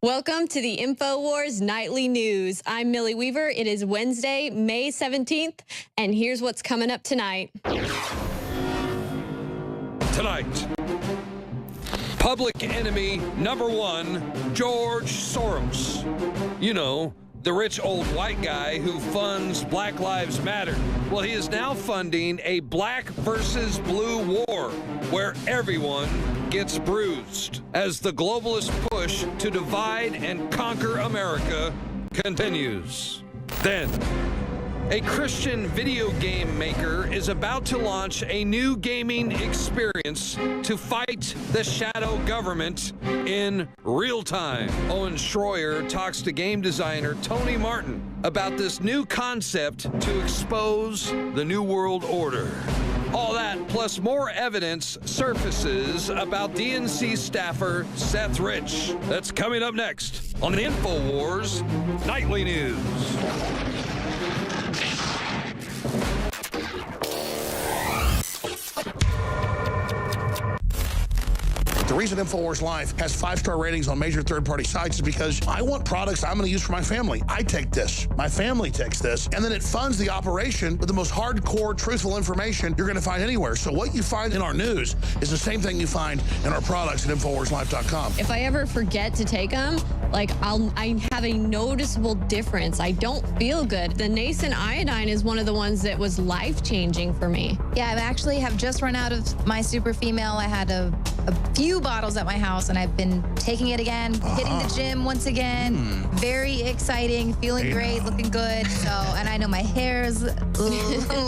Welcome to the Infowars Nightly News. I'm Millie Weaver. It is Wednesday, May 17th, and here's what's coming up tonight. Tonight, public enemy number one, George Soros. You know, the rich old white guy who funds Black Lives Matter. Well, he is now funding a black versus blue war where everyone gets bruised as the globalist push to divide and conquer America continues. Then, a Christian video game maker is about to launch a new gaming experience to fight the shadow government in real time. Owen Schroyer talks to game designer Tony Martin about this new concept to expose the New World Order. All that plus more evidence surfaces about DNC staffer Seth Rich. That's coming up next on the Infowars Nightly News. The reason Infowars Live has 5-star ratings on major third-party sites is because I want products I'm going to use for my family. I take this, my family takes this, and then it funds the operation with the most hardcore, truthful information you're going to find anywhere. So what you find in our news is the same thing you find in our products at InfowarsLive.com. If I ever forget to take them, I have a noticeable difference. I don't feel good. The nascent iodine is one of the ones that was life-changing for me. Yeah, I actually have just run out of my super female. I had a few bottles at my house, and I've been taking it again, hitting the gym once again. Very exciting, feeling great, looking good. So, and I know my hair is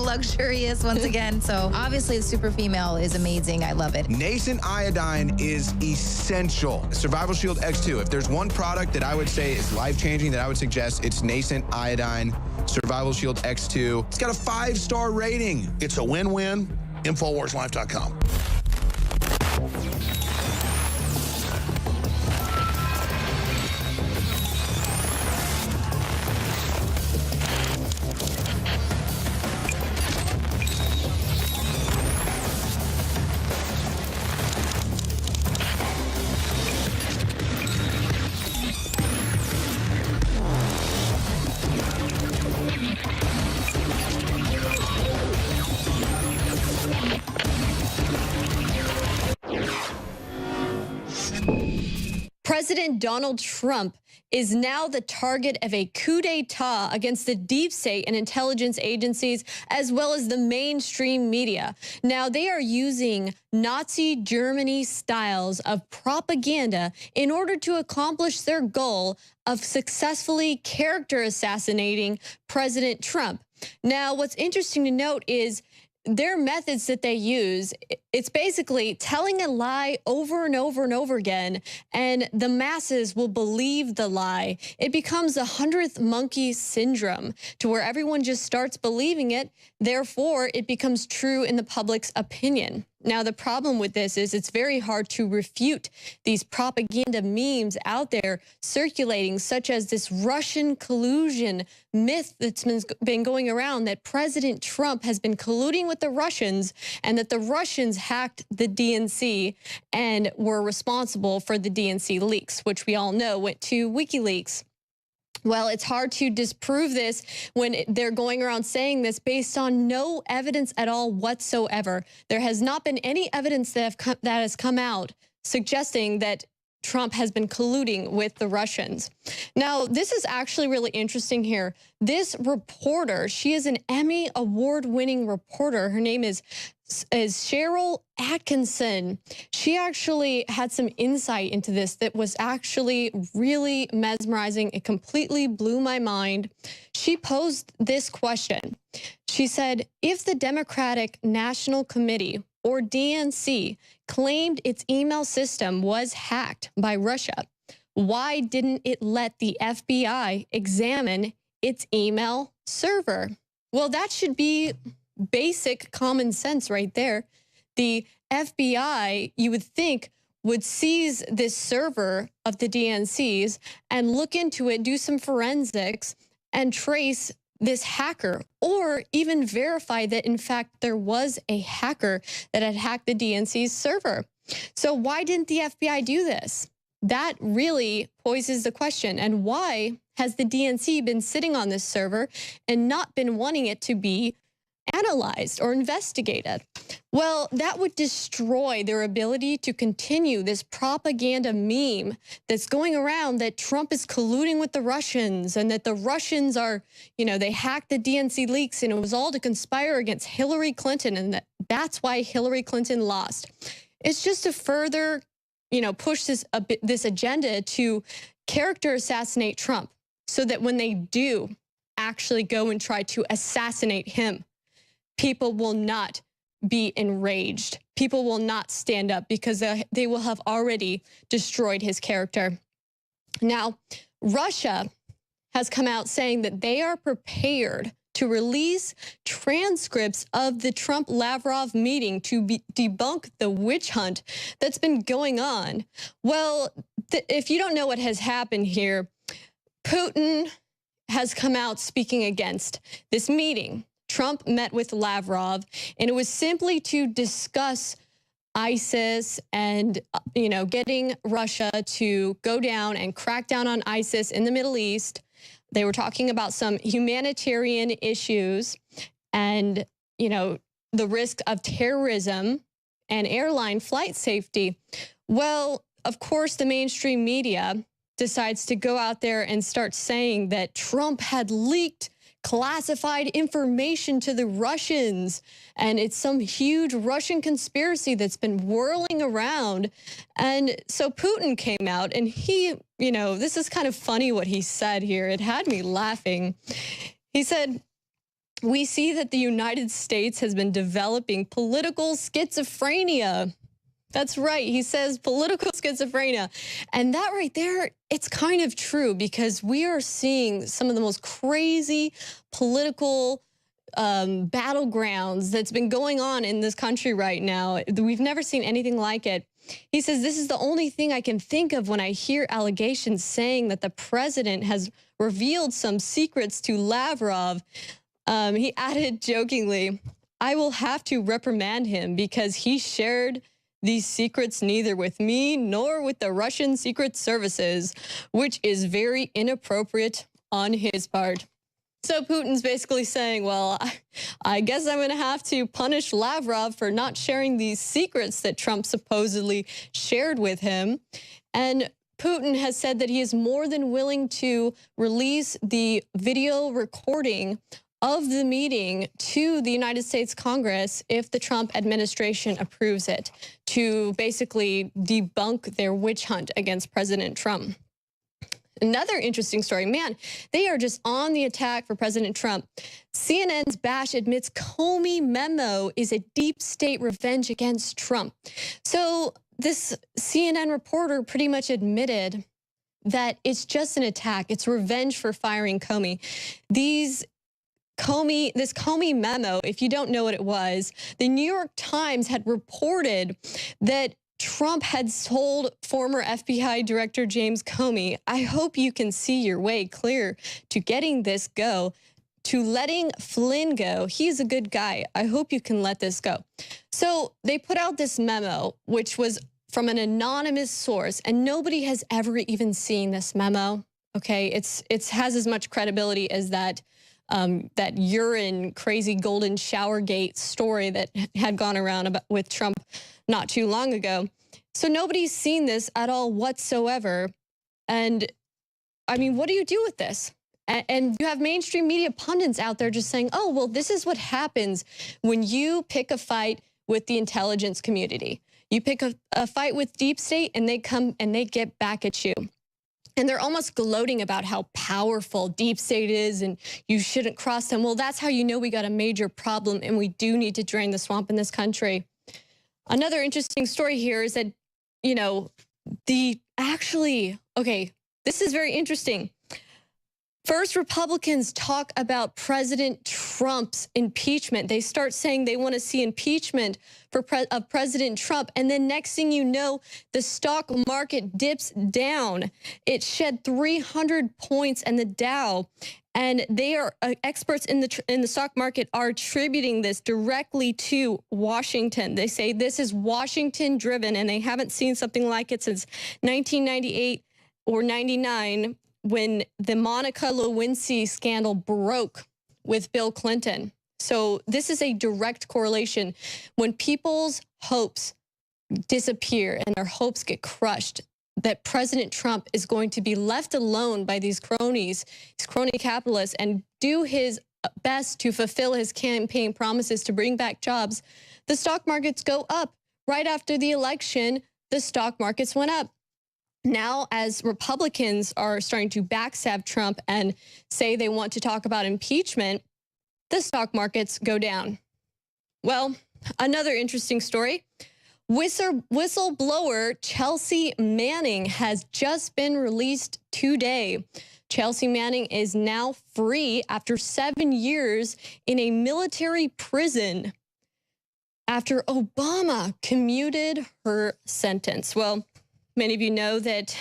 luxurious once again. So obviously the super female is amazing. I love it. Nascent iodine is essential. Survival Shield X2. If there's one product that I would say is life-changing that I would suggest, it's Nascent iodine Survival Shield X2. It's got a 5-star rating. It's a win-win. InfowarsLive.com. President Donald Trump is now the target of a coup d'etat against the deep state and intelligence agencies, as well as the mainstream media. Now, they are using Nazi Germany styles of propaganda in order to accomplish their goal of successfully character assassinating President Trump. Now, what's interesting to note is their methods that they use, it's basically telling a lie over and over and over again, and the masses will believe the lie. It becomes the 100th monkey syndrome, to where everyone just starts believing it, therefore it becomes true in the public's opinion. Now, the problem with this is it's very hard to refute these propaganda memes out there circulating, such as this Russian collusion myth that's been going around that President Trump has been colluding with the Russians and that the Russians hacked the DNC and were responsible for the DNC leaks, which we all know went to WikiLeaks. Well, it's hard to disprove this when they're going around saying this based on no evidence at all whatsoever. There has not been any evidence that has come out suggesting that Trump has been colluding with the Russians. Now, this is actually really interesting here. This reporter, she is an Emmy award-winning reporter. Her name is Cheryl Atkinson. She actually had some insight into this that was actually really mesmerizing. It completely blew my mind. She posed this question. She said, if the Democratic National Committee, or DNC, claimed its email system was hacked by Russia, why didn't it let the FBI examine its email server? Well, that should be basic common sense right there. The FBI, you would think, would seize this server of the DNC's and look into it, do some forensics, and trace this hacker, or even verify that, in fact, there was a hacker that had hacked the DNC's server. So why didn't the FBI do this? that really poses the question. And why has the DNC been sitting on this server and not been wanting it to be analyzed or investigated? Well, that would destroy their ability to continue this propaganda meme that's going around that Trump is colluding with the Russians and that the Russians are, they hacked the DNC leaks and it was all to conspire against Hillary Clinton and that's why Hillary Clinton lost. It's just to further, push this agenda to character assassinate Trump so that when they do actually go and try to assassinate him, people will not be enraged. People will not stand up because they will have already destroyed his character. Now, Russia has come out saying that they are prepared to release transcripts of the Trump-Lavrov meeting to debunk the witch hunt that's been going on. Well, if you don't know what has happened here, Putin has come out speaking against this meeting. Trump met with Lavrov, and it was simply to discuss ISIS and, getting Russia to go down and crack down on ISIS in the Middle East. They were talking about some humanitarian issues and, the risk of terrorism and airline flight safety. Well, of course, the mainstream media decides to go out there and start saying that Trump had leaked classified information to the Russians, and it's some huge Russian conspiracy that's been whirling around. And so Putin came out and he, this is kind of funny what he said here. It had me laughing. He said, "We see that the United States has been developing political schizophrenia." That's right. He says political schizophrenia. And that right there, it's kind of true because we are seeing some of the most crazy political battlegrounds that's been going on in this country right now. We've never seen anything like it. He says, "This is the only thing I can think of when I hear allegations saying that the president has revealed some secrets to Lavrov." He added jokingly, "I will have to reprimand him because he shared these secrets neither with me nor with the Russian secret services, which is very inappropriate on his part." So Putin's basically saying, well, I guess I'm going to have to punish Lavrov for not sharing these secrets that Trump supposedly shared with him. And Putin has said that he is more than willing to release the video recording of the meeting to the United States Congress if the Trump administration approves it, to basically debunk their witch hunt against President Trump. Another interesting story, man, they are just on the attack for President Trump. CNN's Bash admits Comey memo is a deep state revenge against Trump. So this CNN reporter pretty much admitted that it's just an attack. It's revenge for firing Comey. This Comey memo, if you don't know what it was, the New York Times had reported that Trump had told former FBI Director James Comey, "I hope you can see your way clear to getting this go, to letting Flynn go. He's a good guy. I hope you can let this go." So they put out this memo, which was from an anonymous source, and nobody has ever even seen this memo. Okay, it has as much credibility as that urine crazy golden shower gate story that had gone around with Trump not too long ago. So nobody's seen this at all whatsoever. And I mean, what do you do with this? And you have mainstream media pundits out there just saying, oh, well, this is what happens when you pick a fight with the intelligence community. You pick a fight with deep state and they come and they get back at you. And they're almost gloating about how powerful deep state is and you shouldn't cross them. Well, that's how you know we got a major problem and we do need to drain the swamp in this country. Another interesting story here is that, this is very interesting. First, Republicans talk about President Trump's impeachment. They start saying they want to see impeachment of President Trump. And then next thing you know, the stock market dips down. It shed 300 points and the Dow. And they are experts in the stock market are attributing this directly to Washington. They say this is Washington driven, and they haven't seen something like it since 1998 or 99 when the Monica Lewinsky scandal broke with Bill Clinton. So this is a direct correlation. When people's hopes disappear and their hopes get crushed, that President Trump is going to be left alone by these cronies, these crony capitalists, and do his best to fulfill his campaign promises to bring back jobs, the stock markets go up. Right after the election, the stock markets went up. Now, as Republicans are starting to backstab Trump and say they want to talk about impeachment, the stock markets go down. Well, another interesting story. Whistleblower Chelsea Manning has just been released today. Chelsea Manning is now free after 7 years in a military prison after Obama commuted her sentence. Well, many of you know that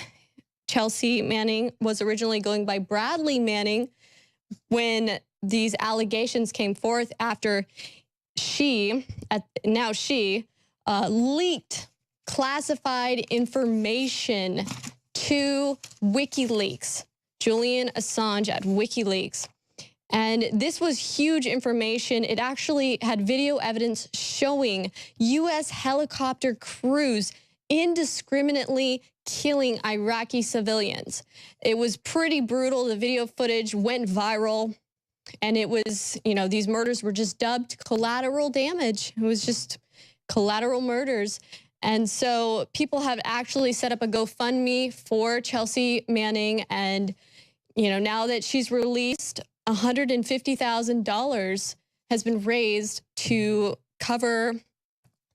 Chelsea Manning was originally going by Bradley Manning when these allegations came forth after she leaked classified information to WikiLeaks, Julian Assange at WikiLeaks. And this was huge information. It actually had video evidence showing U.S. helicopter crews indiscriminately killing Iraqi civilians. It was pretty brutal. The video footage went viral. And it was, these murders were just dubbed collateral damage. It was just collateral murders. And so people have actually set up a GoFundMe for Chelsea Manning. And, now that she's released, $150,000 has been raised to cover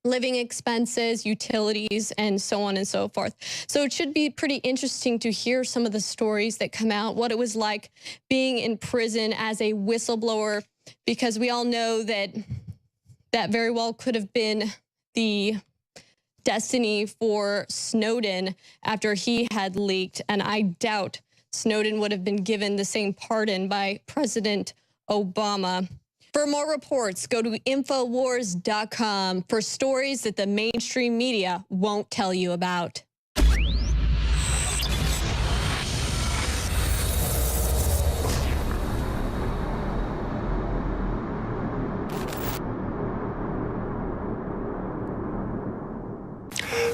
living expenses, utilities, and so on and so forth. So it should be pretty interesting to hear some of the stories that come out, what it was like being in prison as a whistleblower, because we all know that that very well could have been the destiny for Snowden after he had leaked. And I doubt Snowden would have been given the same pardon by President Obama. For more reports, go to Infowars.com for stories that the mainstream media won't tell you about.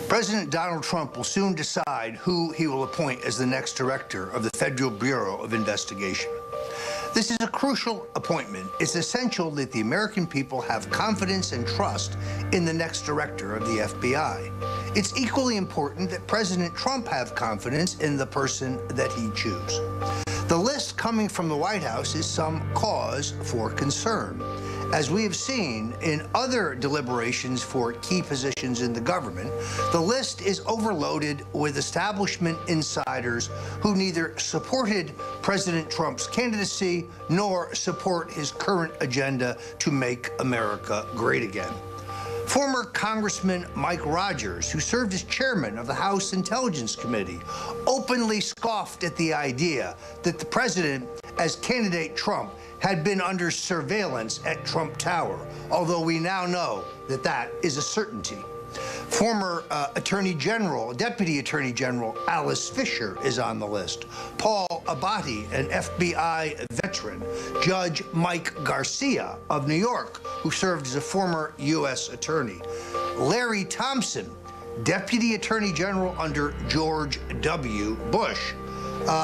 President Donald Trump will soon decide who he will appoint as the next director of the Federal Bureau of Investigation. This is a crucial appointment. It's essential that the American people have confidence and trust in the next director of the FBI. It's equally important that President Trump have confidence in the person that he chooses. The list coming from the White House is some cause for concern. As we have seen in other deliberations for key positions in the government, the list is overloaded with establishment insiders who neither supported President Trump's candidacy nor support his current agenda to make America great again. Former Congressman Mike Rogers, who served as chairman of the House Intelligence Committee, openly scoffed at the idea that the president, as candidate Trump, had been under surveillance at Trump Tower, although we now know that that is a certainty. Former Deputy Attorney General Alice Fisher is on the list. Paul Abate, an FBI veteran. Judge Mike Garcia of New York, who served as a former U.S. attorney. Larry Thompson, Deputy Attorney General under George W. Bush.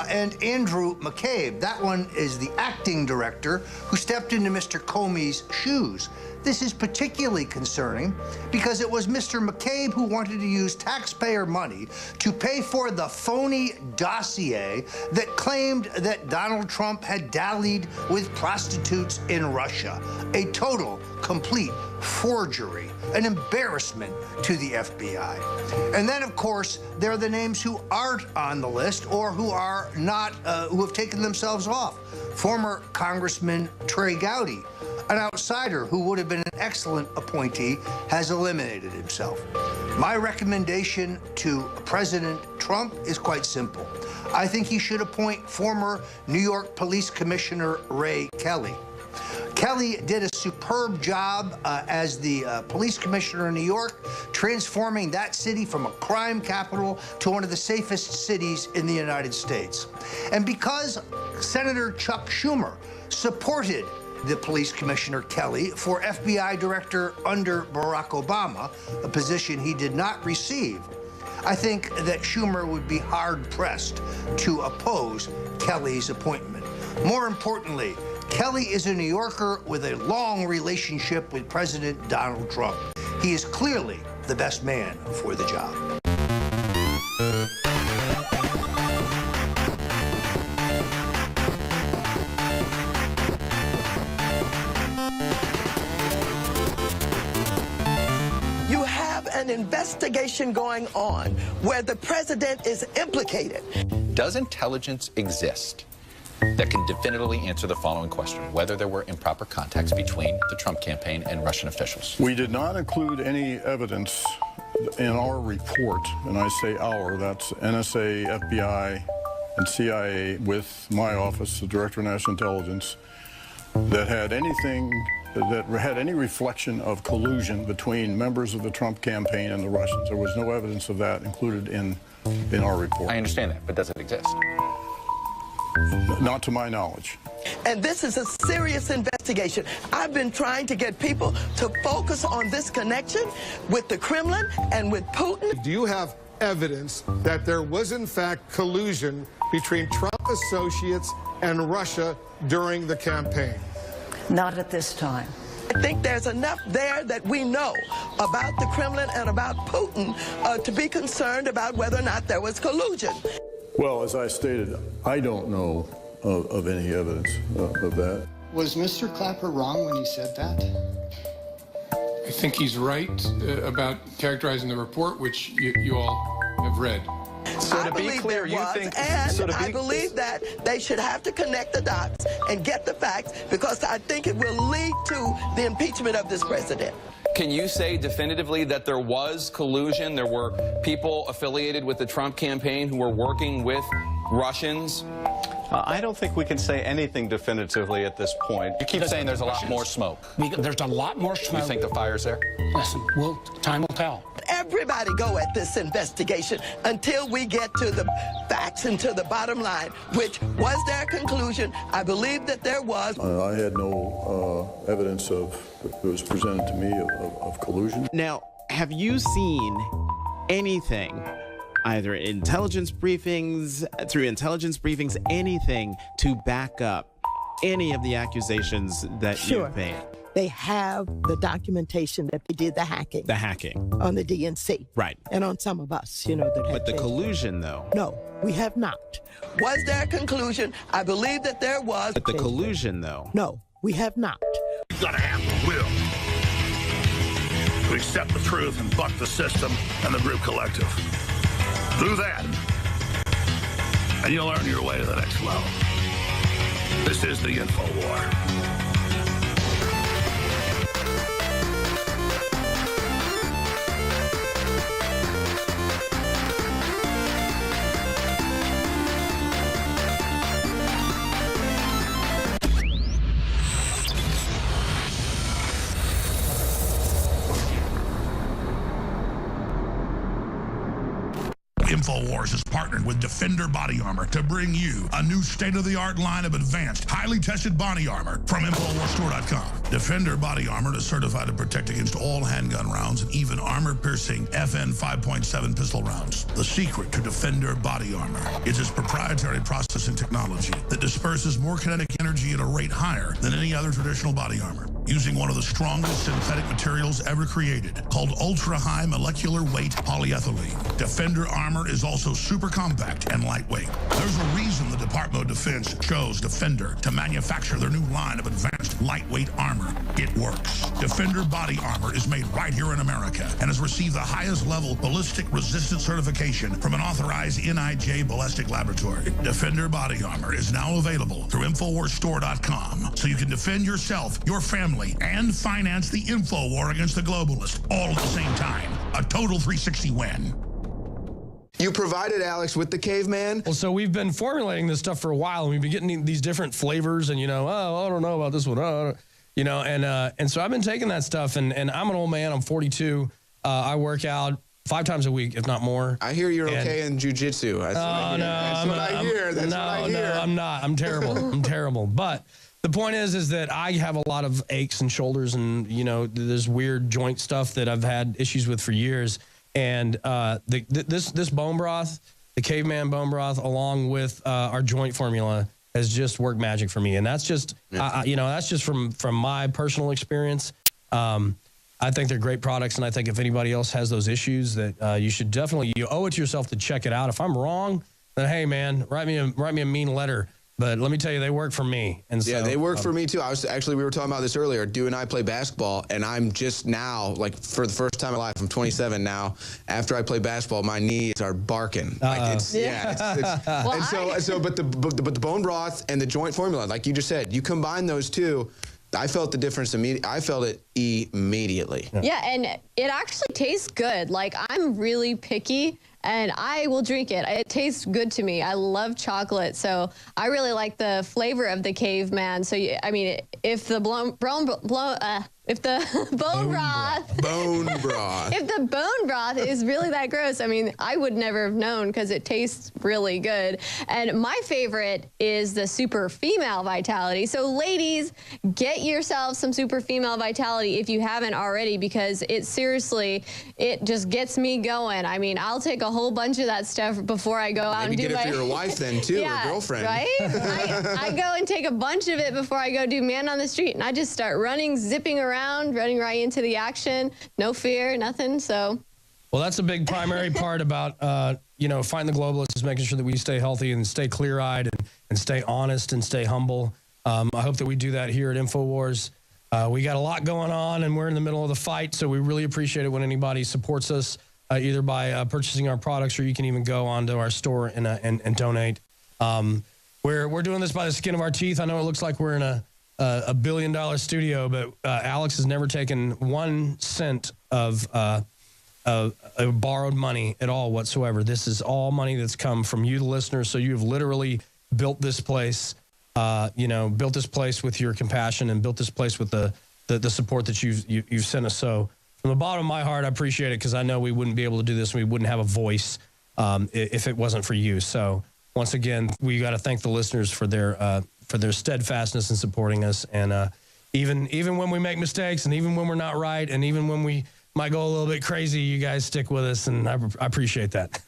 And Andrew McCabe, that one is the acting director who stepped into Mr. Comey's shoes. This is particularly concerning because it was Mr. McCabe who wanted to use taxpayer money to pay for the phony dossier that claimed that Donald Trump had dallied with prostitutes in Russia. A total, complete forgery, an embarrassment to the FBI. And then, of course, there are the names who aren't on the list or who are not, who have taken themselves off. Former Congressman Trey Gowdy, an outsider who would have been an excellent appointee, has eliminated himself. My recommendation to President Trump is quite simple. I think he should appoint former New York Police Commissioner Ray Kelly. Kelly did a superb job as the police commissioner in New York, transforming that city from a crime capital to one of the safest cities in the United States. And because Senator Chuck Schumer supported the police commissioner Kelly for FBI director under Barack Obama, a position he did not receive, I think that Schumer would be hard-pressed to oppose Kelly's appointment. More importantly, Kelly is a New Yorker with a long relationship with President Donald Trump. He is clearly the best man for the job. You have an investigation going on where the president is implicated. Does intelligence exist that can definitively answer the following question: whether there were improper contacts between the Trump campaign and Russian officials? We did not include any evidence in our report, and I say our, that's NSA, FBI, and CIA with my office, the Director of National Intelligence, that had anything, that had any reflection of collusion between members of the Trump campaign and the Russians. There was no evidence of that included in our report. I understand that, but does it exist? Not to my knowledge. And this is a serious investigation. I've been trying to get people to focus on this connection with the Kremlin and with Putin. Do you have evidence that there was in fact collusion between Trump associates and Russia during the campaign? Not at this time. I think there's enough there that we know about the Kremlin and about Putin to be concerned about whether or not there was collusion. Well, as I stated, I don't know of any evidence of that. Was Mr. Clapper wrong when he said that? I think he's right about characterizing the report, which you all have read. So to be clear, you think... And I believe that they should have to connect the dots and get the facts, because I think it will lead to the impeachment of this president. Can you say definitively that there was collusion? There were people affiliated with the Trump campaign who were working with Russians? I don't think we can say anything definitively at this point. You keep saying there's a lot more smoke. There's a lot more smoke. You think the fire's there? Listen, time will tell. Everybody go at this investigation until we get to the facts and to the bottom line, which was their conclusion. I believe that there was. I had no evidence that was presented to me of collusion. Now, have you seen anything, either intelligence briefings, anything to back up any of the accusations that you've made? They have the documentation that they did the hacking. The hacking. On the DNC. Right. And on some of us, that But the collusion, though? No, we have not. Was their conclusion? I believe that there was. But the collusion, though? No, we have not. You've got to have the will to accept the truth and buck the system and the group collective. Do that, and you'll earn your way to the next level. This is the Infowar. Infowars has partnered with Defender Body Armor to bring you a new state-of-the-art line of advanced, highly tested body armor from InfoWarsStore.com. Defender Body Armor is certified to protect against all handgun rounds and even armor-piercing FN 5.7 pistol rounds. The secret to Defender Body Armor is its proprietary processing technology that disperses more kinetic energy at a rate higher than any other traditional body armor, using one of the strongest synthetic materials ever created, called ultra-high molecular weight polyethylene. Defender Armor is also super compact and lightweight. There's a reason the Department of Defense chose Defender to manufacture their new line of advanced lightweight armor. It works. Defender Body Armor is made right here in America and has received the highest level ballistic resistant certification from an authorized NIJ ballistic laboratory. Defender Body Armor is now available through InfoWarsStore.com, so you can defend yourself, your family, and finance the info war against the globalists all at the same time. A total 360 win. You provided Alex with the caveman? Well, so we've been formulating this stuff for a while, and we've been getting these different flavors, and, oh, I don't know about this one, and so I've been taking that stuff, and I'm an old man. I'm 42. I work out 5 times a week, if not more. I hear you're okay in jiu-jitsu. That's what I hear. That's what I hear. No, I'm not. I'm terrible. I'm terrible. But the point is that I have a lot of aches and shoulders and, there's weird joint stuff that I've had issues with for years. And this bone broth, the caveman bone broth, along with our joint formula, has just worked magic for me. And that's just, that's just from my personal experience. I think they're great products, and I think if anybody else has those issues, that you should definitely, you owe it to yourself to check it out. If I'm wrong, then hey, man, write me a mean letter. But let me tell you, they work for me. And so, yeah, they work for me too. We were talking about this earlier. Du and I play basketball, and I'm just now, like, for the first time in my life, I'm 27 now. After I play basketball, my knees are barking. But the bone broth and the joint formula, like you just said, you combine those two. I felt the difference immediately. I felt it immediately. Yeah, and it actually tastes good. Like, I'm really picky, and I will drink it. It tastes good to me. I love chocolate, so I really like the flavor of the caveman. So, if the bone broth is really that gross, I would never have known because it tastes really good. And my favorite is the Super Female Vitality. So ladies, get yourself some Super Female Vitality if you haven't already, because it just gets me going. I'll take a whole bunch of that stuff before I go out and do get it for your wife then too, or girlfriend. Right? I go and take a bunch of it before I go do Man on the Street, and I just start running, zipping around, running right into the action. No fear, nothing. So, well, that's a big primary part about fighting the globalists, is making sure that we stay healthy and stay clear-eyed and stay honest and stay humble. I hope that we do that here at Infowars. We got a lot going on, and we're in the middle of the fight, so we really appreciate it when anybody supports us, either by purchasing our products, or you can even go onto our store and donate. We're doing this by the skin of our teeth. I know it looks like we're in a $1 billion studio, but Alex has never taken 1 cent of borrowed money at all whatsoever. This is all money that's come from you, the listeners. So you have literally built this place, built this place with your compassion, and built this place with the support that you've sent us. So from the bottom of my heart, I appreciate it, because I know we wouldn't be able to do this, and we wouldn't have a voice if it wasn't for you. So once again, we got to thank the listeners for their steadfastness in supporting us. And even when we make mistakes, and even when we're not right, and even when we might go a little bit crazy, you guys stick with us, and I appreciate that.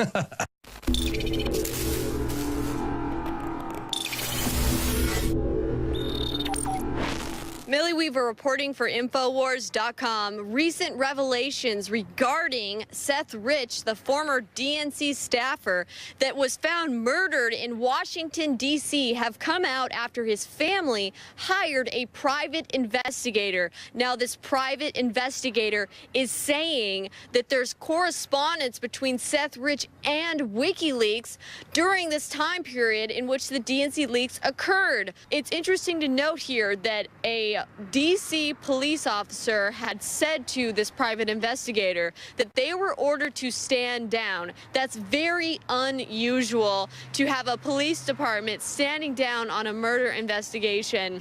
Millie Weaver reporting for Infowars.com. Recent revelations regarding Seth Rich, the former DNC staffer that was found murdered in Washington, D.C., have come out after his family hired a private investigator. Now, this private investigator is saying that there's correspondence between Seth Rich and WikiLeaks during this time period in which the DNC leaks occurred. It's interesting to note here that a D.C. police officer had said to this private investigator that they were ordered to stand down. That's very unusual to have a police department standing down on a murder investigation.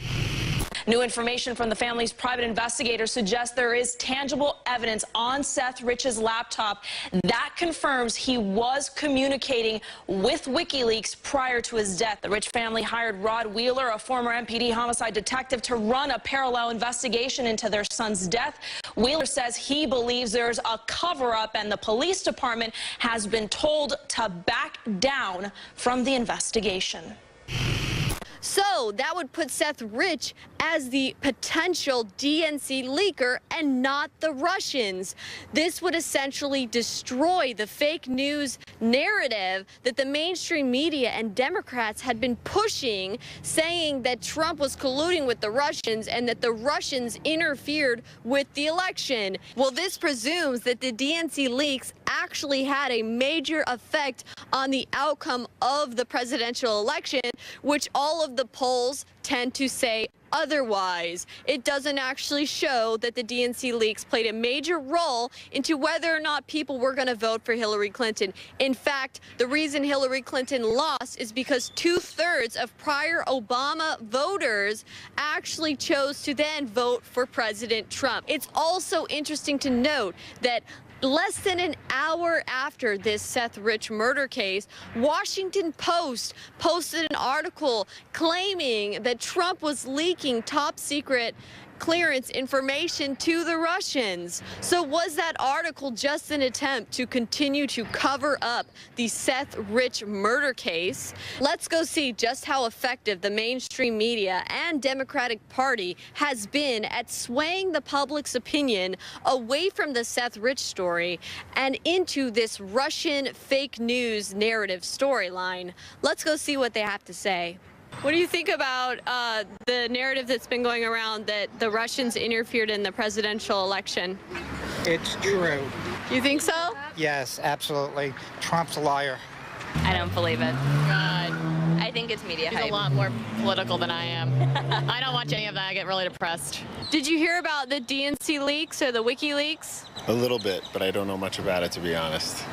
New information from the family's private investigator suggests there is tangible evidence on Seth Rich's laptop that confirms he was communicating with WikiLeaks prior to his death. The Rich family hired Rod Wheeler, a former MPD homicide detective, to run a parallel investigation into their son's death. Wheeler says he believes there's a cover-up, and the police department has been told to back down from the investigation. So that would put Seth Rich as the potential DNC leaker and not the Russians. This would essentially destroy the fake news narrative that the mainstream media and Democrats had been pushing, saying that Trump was colluding with the Russians and that the Russians interfered with the election. Well, this presumes that the DNC leaks actually had a major effect on the outcome of the presidential election, which all of the polls tend to say otherwise. It doesn't actually show that the DNC leaks played a major role into whether or not people were going to vote for Hillary Clinton. In fact, the reason Hillary Clinton lost is because 2/3 of prior Obama voters actually chose to then vote for President Trump. It's also interesting to note that less than an hour after this Seth Rich murder case, Washington Post posted an article claiming that Trump was leaking top secret clearance information to the Russians. So was that article just an attempt to continue to cover up the Seth Rich murder case? Let's go see just how effective the mainstream media and Democratic Party has been at swaying the public's opinion away from the Seth Rich story and into this Russian fake news narrative storyline. Let's go see what they have to say. What do you think about the narrative that's been going around that the Russians interfered in the presidential election? It's true. You think so? Yes, absolutely. Trump's a liar. I don't believe it. God. I think it's media hype. He's a lot more political than I am. I don't watch any of that. I get really depressed. Did you hear about the DNC leaks or the WikiLeaks? A little bit, but I don't know much about it, to be honest.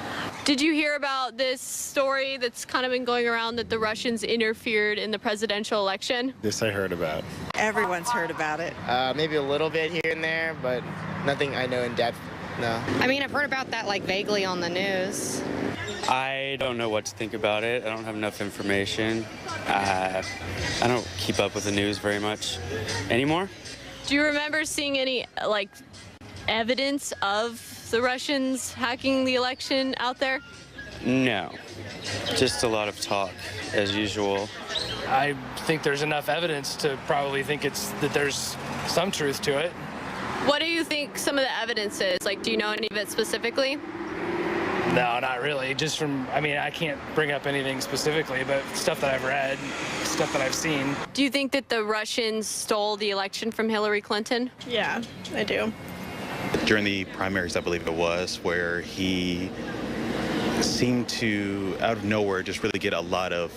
Did you hear about this story that's kind of been going around that the Russians interfered in the presidential election? This I heard about. Everyone's heard about it. Maybe a little bit here and there, but nothing I know in depth, no. I mean, I've heard about that like vaguely on the news. I don't know what to think about it. I don't have enough information. I don't keep up with the news very much anymore. Do you remember seeing any like evidence of the Russians hacking the election out there? No, just a lot of talk as usual. I think there's enough evidence to probably think that there's some truth to it. What do you think some of the evidence is? Like, do you know any of it specifically? No, not really. Just from, I mean, I can't bring up anything specifically, but stuff that I've read, stuff that I've seen. Do you think that the Russians stole the election from Hillary Clinton? Yeah, I do. During the primaries, I believe it was, where he seemed to, out of nowhere, just really get a lot of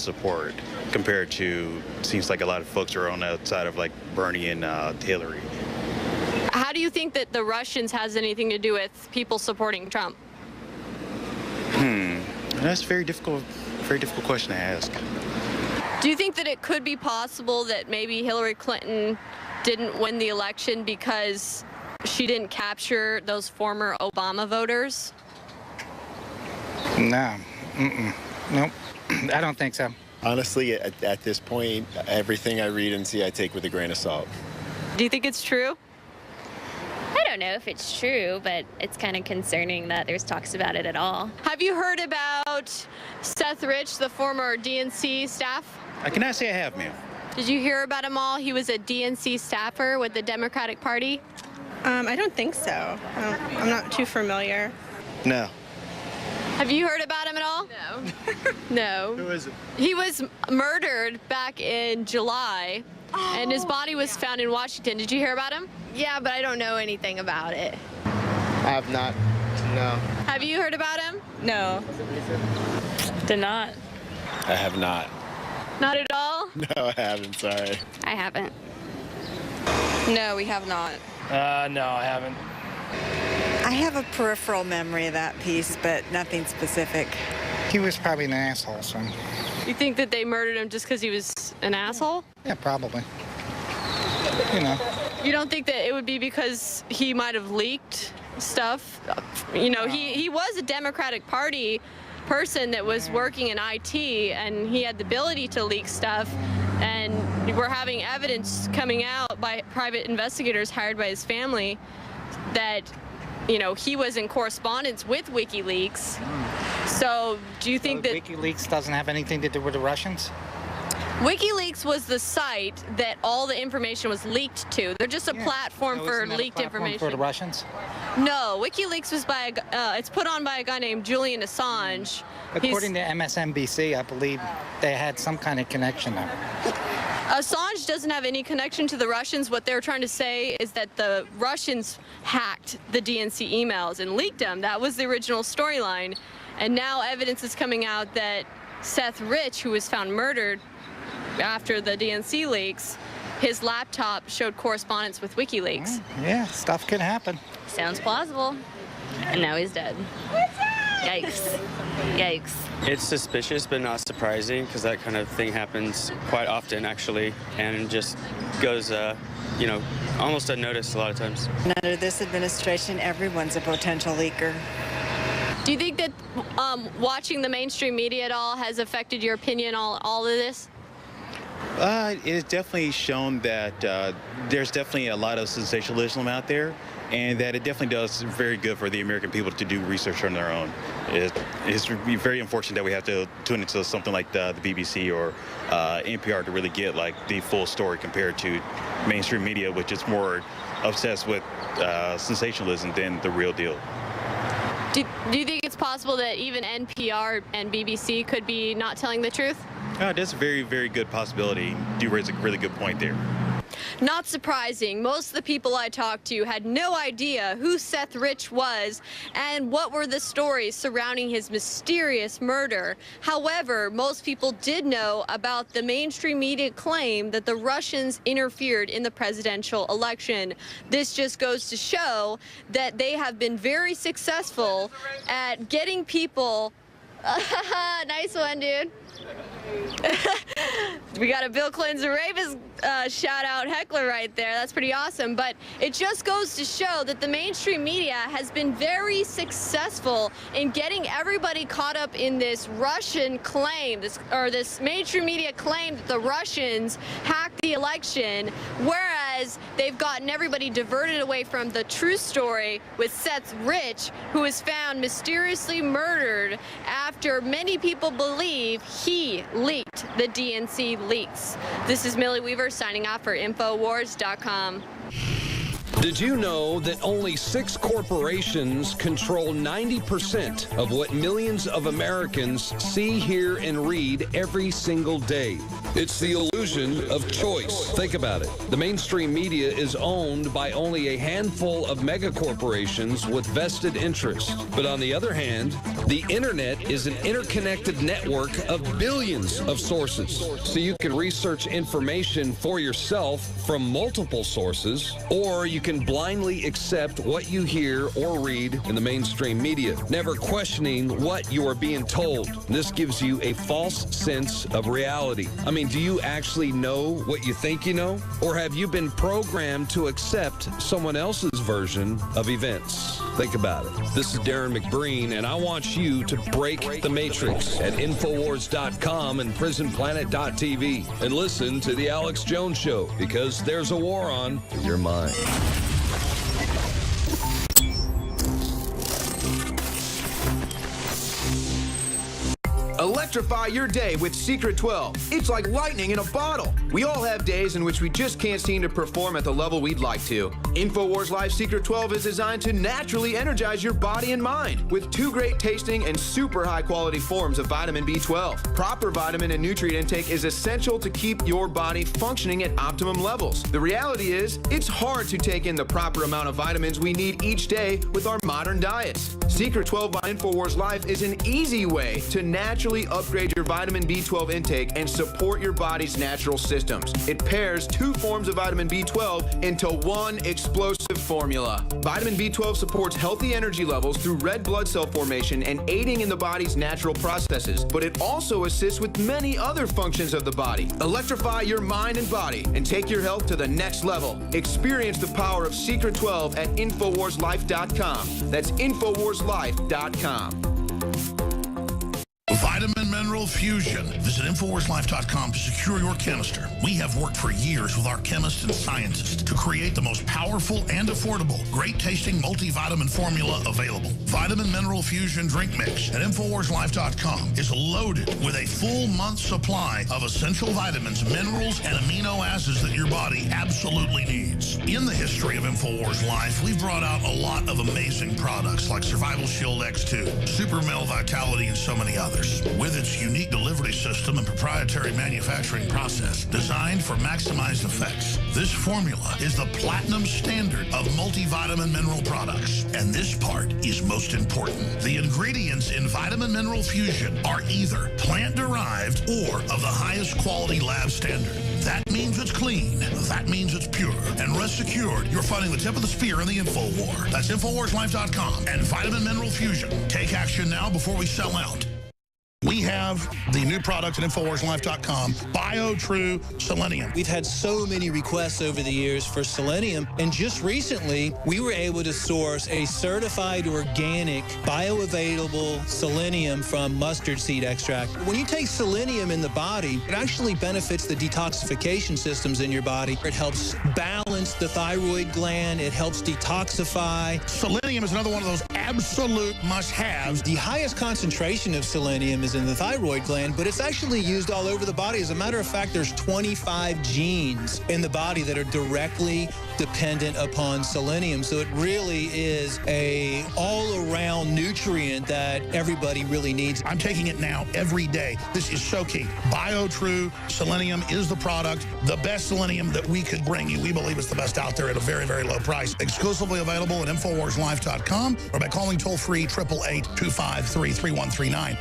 support compared to, seems like a lot of folks are on the side of like Bernie and Hillary. How do you think that the Russians has anything to do with people supporting Trump? That's a very difficult question to ask. Do you think that it could be possible that maybe Hillary Clinton didn't win the election because she didn't capture those former Obama voters? No. Nope. I don't think so. Honestly, at this point, everything I read and see, I take with a grain of salt. Do you think it's true? I don't know if it's true, but it's kind of concerning that there's talks about it at all. Have you heard about Seth Rich, the former DNC staff? I cannot say I have, ma'am. Did you hear about him all? He was a DNC staffer with the Democratic Party. I don't think so. I'm not too familiar. No. Have you heard about him at all? No. No. Who is it? He was murdered back in July, and his body was found in Washington. Did you hear about him? Yeah, but I don't know anything about it. I have not, no. Have you heard about him? No. Did not. I have not. Not at all? No, I haven't, sorry. I haven't. No, we have not. No, I haven't. I have a peripheral memory of that piece, but nothing specific. He was probably an asshole, so. You think that they murdered him just because he was an asshole? Yeah, probably. You know. You don't think that it would be because he might have leaked stuff? You know, he was a Democratic Party person that was working in IT, and he had the ability to leak stuff, and we're having evidence coming out by private investigators hired by his family that, you know, he was in correspondence with WikiLeaks. So do you think that WikiLeaks doesn't have anything to do with the Russians? WikiLeaks was the site that all the information was leaked to. They're just a platform for leaked information. For the Russians? No, WikiLeaks was by it's put on by a guy named Julian Assange. According to MSNBC, I believe they had some kind of connection there. Assange doesn't have any connection to the Russians. What they're trying to say is that the Russians hacked the DNC emails and leaked them. That was the original storyline. And now evidence is coming out that Seth Rich, who was found murdered after the DNC leaks, his laptop showed correspondence with WikiLeaks. Yeah, stuff can happen. Sounds plausible. And now he's dead. Yikes. Yikes. It's suspicious, but not surprising, because that kind of thing happens quite often, actually, and just goes, you know, almost unnoticed a lot of times. Under this administration, everyone's a potential leaker. Do you think that watching the mainstream media at all has affected your opinion on all of this? It has definitely shown that there's definitely a lot of sensationalism out there, and that it definitely does very good for the American people to do research on their own. It's very unfortunate that we have to tune into something like the BBC or NPR to really get like the full story compared to mainstream media, which is more obsessed with sensationalism than the real deal. Do you think it's possible that even NPR and BBC could be not telling the truth? That's a very, very good possibility. You raise a really good point there. Not surprising. Most of the people I talked to had no idea who Seth Rich was and what were the stories surrounding his mysterious murder. However, most people did know about the mainstream media claim that the Russians interfered in the presidential election. This just goes to show that they have been very successful at getting people. Nice one, dude. We got a Bill Clinton's Ravens shout out heckler right there. That's pretty awesome. But it just goes to show that the mainstream media has been very successful in getting everybody caught up in this Russian claim, this mainstream media claim that the Russians hacked the election, whereas they've gotten everybody diverted away from the true story with Seth Rich, who was found mysteriously murdered after many people believe he leaked the DNC leaks. This is Millie Weaver signing off for Infowars.com. Did you know that only 6 corporations control 90% of what millions of Americans see, hear, and read every single day? It's the illusion of choice. Think about it. The mainstream media is owned by only a handful of mega corporations with vested interests. But on the other hand, the internet is an interconnected network of billions of sources. So you can research information for yourself from multiple sources, or you can blindly accept what you hear or read in the mainstream media, never questioning what you are being told. This gives you a false sense of reality. I mean, do you actually know what you think you know? Or have you been programmed to accept someone else's version of events? Think about it. This is Darren McBreen, and I want you to break the matrix at Infowars.com and PrisonPlanet.tv and listen to The Alex Jones Show, because there's a war on your mind. Electrify your day with Secret 12. It's like lightning in a bottle. We all have days in which we just can't seem to perform at the level we'd like to. Infowars Life Secret 12 is designed to naturally energize your body and mind with 2 great tasting and super high quality forms of vitamin B12. Proper vitamin and nutrient intake is essential to keep your body functioning at optimum levels. The reality is, it's hard to take in the proper amount of vitamins we need each day with our modern diets. Secret 12 by Infowars Life is an easy way to naturally upgrade your vitamin B12 intake and support your body's natural systems. It pairs 2 forms of vitamin B12 into one explosive formula. Vitamin B12 supports healthy energy levels through red blood cell formation and aiding in the body's natural processes, but it also assists with many other functions of the body. Electrify your mind and body and take your health to the next level. Experience the power of Secret 12 at InfoWarsLife.com. That's InfoWarsLife.com. Vitamin Mineral Fusion. Visit InfoWarsLife.com to secure your canister. We have worked for years with our chemists and scientists to create the most powerful and affordable, great-tasting multivitamin formula available. Vitamin Mineral Fusion Drink Mix at InfoWarsLife.com is loaded with a full month's supply of essential vitamins, minerals, and amino acids that your body absolutely needs. In the history of InfoWars Life, we've brought out a lot of amazing products like Survival Shield X2, Super Male Vitality, and so many others. With its unique unique delivery system and proprietary manufacturing process designed for maximized effects. This formula is the platinum standard of multivitamin mineral products. And this part is most important. The ingredients in Vitamin Mineral Fusion are either plant-derived or of the highest quality lab standard. That means it's clean. That means it's pure. And rest assured, you're fighting the tip of the spear in the info war. That's InfoWarsLife.com and Vitamin Mineral Fusion. Take action now before we sell out. We have the new product at InfoWarsLife.com, BioTrue Selenium. We've had so many requests over the years for selenium, and just recently, we were able to source a certified organic, bioavailable selenium from mustard seed extract. When you take selenium in the body, it actually benefits the detoxification systems in your body. It helps balance the thyroid gland. It helps detoxify. Selenium is another one of those absolute must-haves. The highest concentration of selenium is in the thyroid gland, but it's actually used all over the body. As a matter of fact, there's 25 genes in the body that are directly dependent upon selenium. So it really is a all-around nutrient that everybody really needs. I'm taking it now every day. This is so key. BioTrue Selenium is the product, the best selenium that we could bring you. We believe it's the best out there at a very, very low price. Exclusively available at InfoWarsLife.com or by calling toll-free 888-253-3139.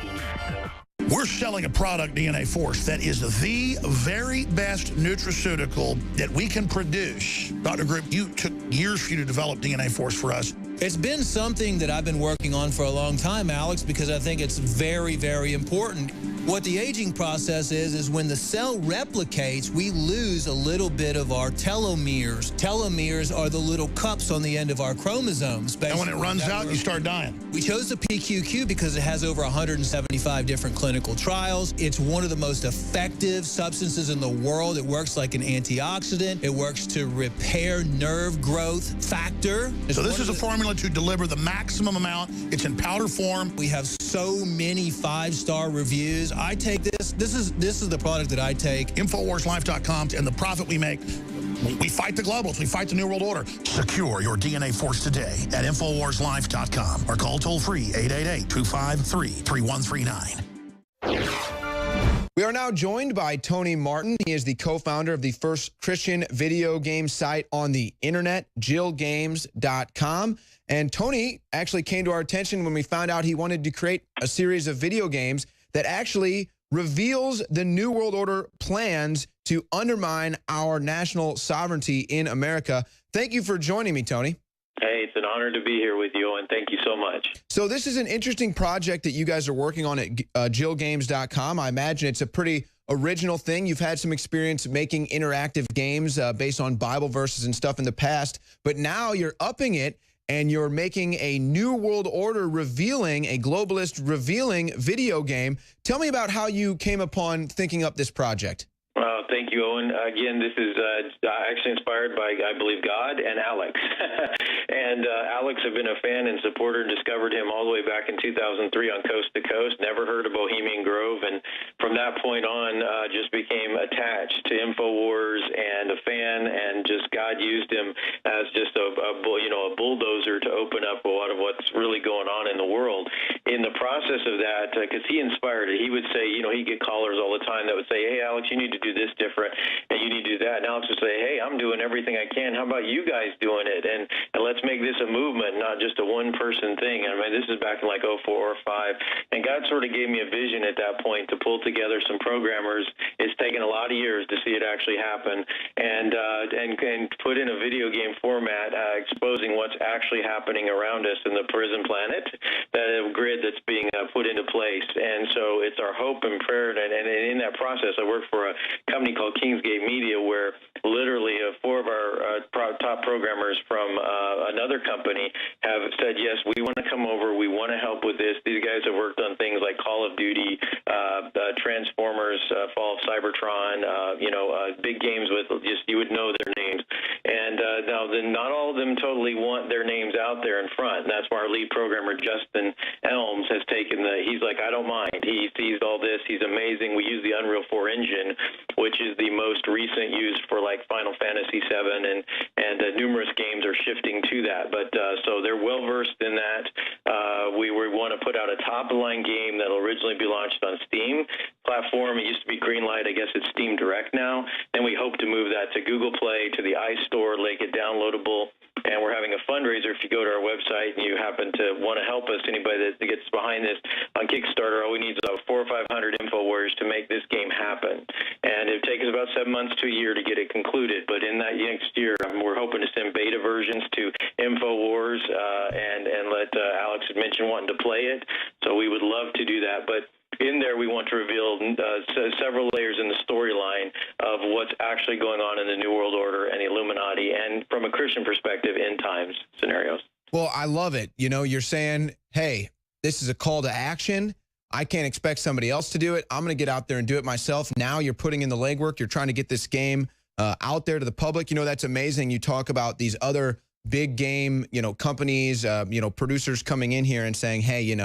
We're selling a product, DNA Force, that is the very best nutraceutical that we can produce. Dr. Group, you took years for you to develop DNA Force for us. It's been something that I've been working on for a long time, Alex, because I think it's very, very important. What the aging process is when the cell replicates, we lose a little bit of our telomeres. Telomeres are the little cups on the end of our chromosomes. And when it runs out, you start dying. We chose the PQQ because it has over 175 different clinical trials. It's one of the most effective substances in the world. It works like an antioxidant. It works to repair nerve growth factor. So this is a formula to deliver the maximum amount. It's in powder form. We have so many 5-star reviews. I take this. This is the product that I take. InfoWarsLife.com, and the profit we make, we fight the globals. We fight the New World Order. Secure your DNA Force today at InfoWarsLife.com or call toll-free 888-253-3139. We are now joined by Tony Martin. He is the co-founder of the first Christian video game site on the internet, jillgames.com. And Tony actually came to our attention when we found out he wanted to create a series of video games that actually reveals the New World Order plans to undermine our national sovereignty in America. Thank you for joining me, Tony. Hey, it's an honor to be here with you, and thank you so much. So this is an interesting project that you guys are working on at jillgames.com. I imagine it's a pretty original thing. You've had some experience making interactive games based on Bible verses and stuff in the past, but now you're upping it and you're making a New World Order revealing, a globalist revealing video game. Tell me about how you came upon thinking up this project. Thank you, Owen. Again, this is actually inspired by, I believe, God and Alex. And Alex, have been a fan and supporter and discovered him all the way back in 2003 on Coast to Coast. Never heard of Bohemian Grove. And from that point on, just became attached to Infowars and a fan. And just God used him as just a bulldozer to open up a lot of what's really going on in the world. In the process of that, because he inspired it, he would say, he'd get callers all the time that would say, hey, Alex, you need to do this different, and you need to do that. And Alex would say, hey, I'm doing everything I can. How about you guys doing it? And let's make this a movement, not just a one-person thing. I mean, this is back in like 04 or 05. And God sort of gave me a vision at that point to pull together some programmers. It's taken a lot of years to see it actually happen, and put in a video game format, exposing what's actually happening around us in the prison planet, that grid that's being put into place. And so it's our hope and prayer. And in that process, I work for a company called Kingsgate Media, where literally 4 of our top programmers from another company have said, yes, we want to come over. We want to help with this. These guys have worked on things like Call of Duty, Transformers, Fall of Cybertron, big games with just, you would know their names. And now, not all of them totally want their names out there in front. And that's why our lead programmer, Justin Elms, has taken he's like, I don't mind. He sees all this. He's amazing. We use the Unreal 4 engine, which is the most recent used for like Final Fantasy VII, and numerous games are shifting to that. But so they're well versed in that. We want to put out a top-of-the-line game that'll originally be launched on Steam platform. It used to be Greenlight. I guess it's Steam Direct now. And we hope to move that to Google Play, to the iStore, make it downloadable. And we're having a fundraiser. If you go to our website and you happen to want to help us, anybody that gets behind this on Kickstarter, all we need is about 400 or 500 Infowars to make this game happen. And it takes about 7 months to a year to get it concluded. But in that next year, we're hoping to send beta versions to Infowars and let Alex had mentioned wanting to play it. So we would love to do that. But in there, we want to reveal several layers in the storyline of what's actually going on in the New World Order and the Illuminati, and from a Christian perspective, end times scenarios. Well, I love it. You know, you're saying, hey, this is a call to action. I can't expect somebody else to do it. I'm going to get out there and do it myself. Now you're putting in the legwork. You're trying to get this game out there to the public. You know, that's amazing. You talk about these other big game, companies, producers coming in here and saying, hey,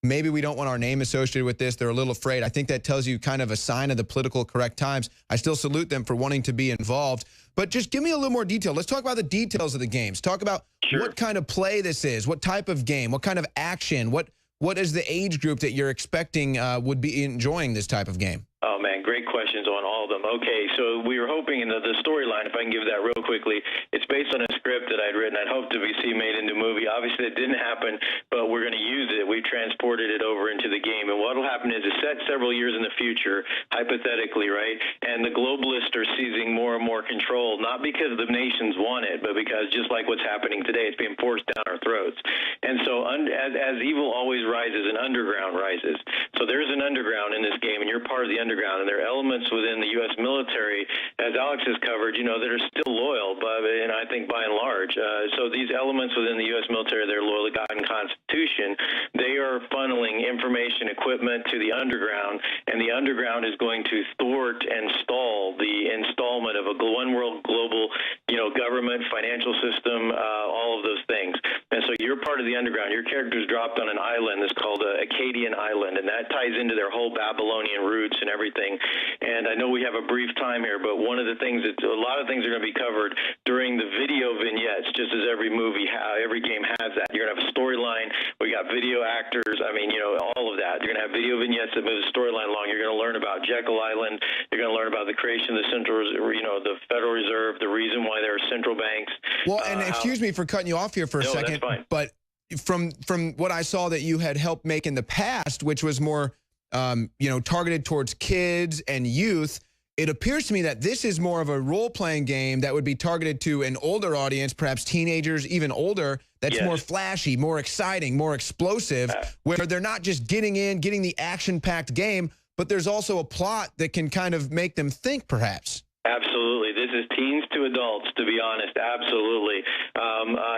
maybe we don't want our name associated with this. They're a little afraid. I think that tells you kind of a sign of the political correct times. I still salute them for wanting to be involved. But just give me a little more detail. Let's talk about the details of the games. Talk about what kind of play this is, what type of game, what kind of action, what is the age group that you're expecting would be enjoying this type of game? Oh, man, great questions on all of them. Okay, so we were hoping in the storyline, if I can give that real quickly, it's based on a script that I'd written. I'd hoped to see made into a movie. Obviously, it didn't happen, but we're going to use it. We transported it over into the game. And what will happen is it's set several years in the future, hypothetically, right? And the globalists are seizing more and more control, not because the nations want it, but because just like what's happening today, it's being forced down our throats. And so as evil always rises, an underground rises. So there's an underground in this game, and you're part of the underground, and there are elements within the U.S. military, as Alex has covered, that are still loyal, and I think by and large. So these elements within the U.S. military, they're loyal to God and Constitution. They are funneling information, equipment to the underground, and the underground is going to thwart and stall the installment of a one world global, government, financial system, all of those things. And so you're part of the underground. Your character's dropped on an island that's called Akkadian Island, and that ties into their whole Babylonian roots and everything. And I know we have a brief time here, but one of the things a lot of things are going to be covered during the video vignettes, just as every movie, every game has that. You're going to have a storyline. We got video actors. I mean, all of that. You're going to have video vignettes that move the storyline along. You're going to learn about Jekyll Island. You're going to learn about the creation of the the Federal Reserve, the reason why there are central banks. Well, and excuse me for cutting you off here for a second, but from what I saw that you had helped make in the past, which was more, targeted towards kids and youth, it appears to me that this is more of a role-playing game that would be targeted to an older audience, perhaps teenagers, even older, that's more flashy, more exciting, more explosive, where they're not just getting the action-packed game, but there's also a plot that can kind of make them think, perhaps. Absolutely. This is teens to adults, to be honest. Absolutely.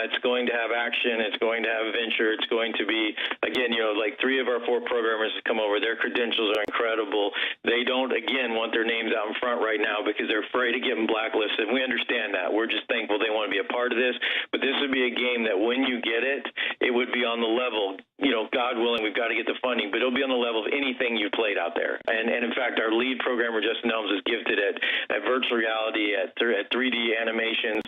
It's going to have action. It's going to have adventure. It's going to be, again, like 3 of our 4 programmers have come over. Their credentials are incredible. They don't, again, want their names out in front right now because they're afraid of getting blacklisted. And we understand that. We're just thankful they want to be a part of this. But this would be a game that when you get it, it would be on the level, God willing, we've got to get the funding, but it'll be on the level of anything you played out there. And in fact, our lead programmer, Justin Elms, is gifted at virtual reality, at 3D animations.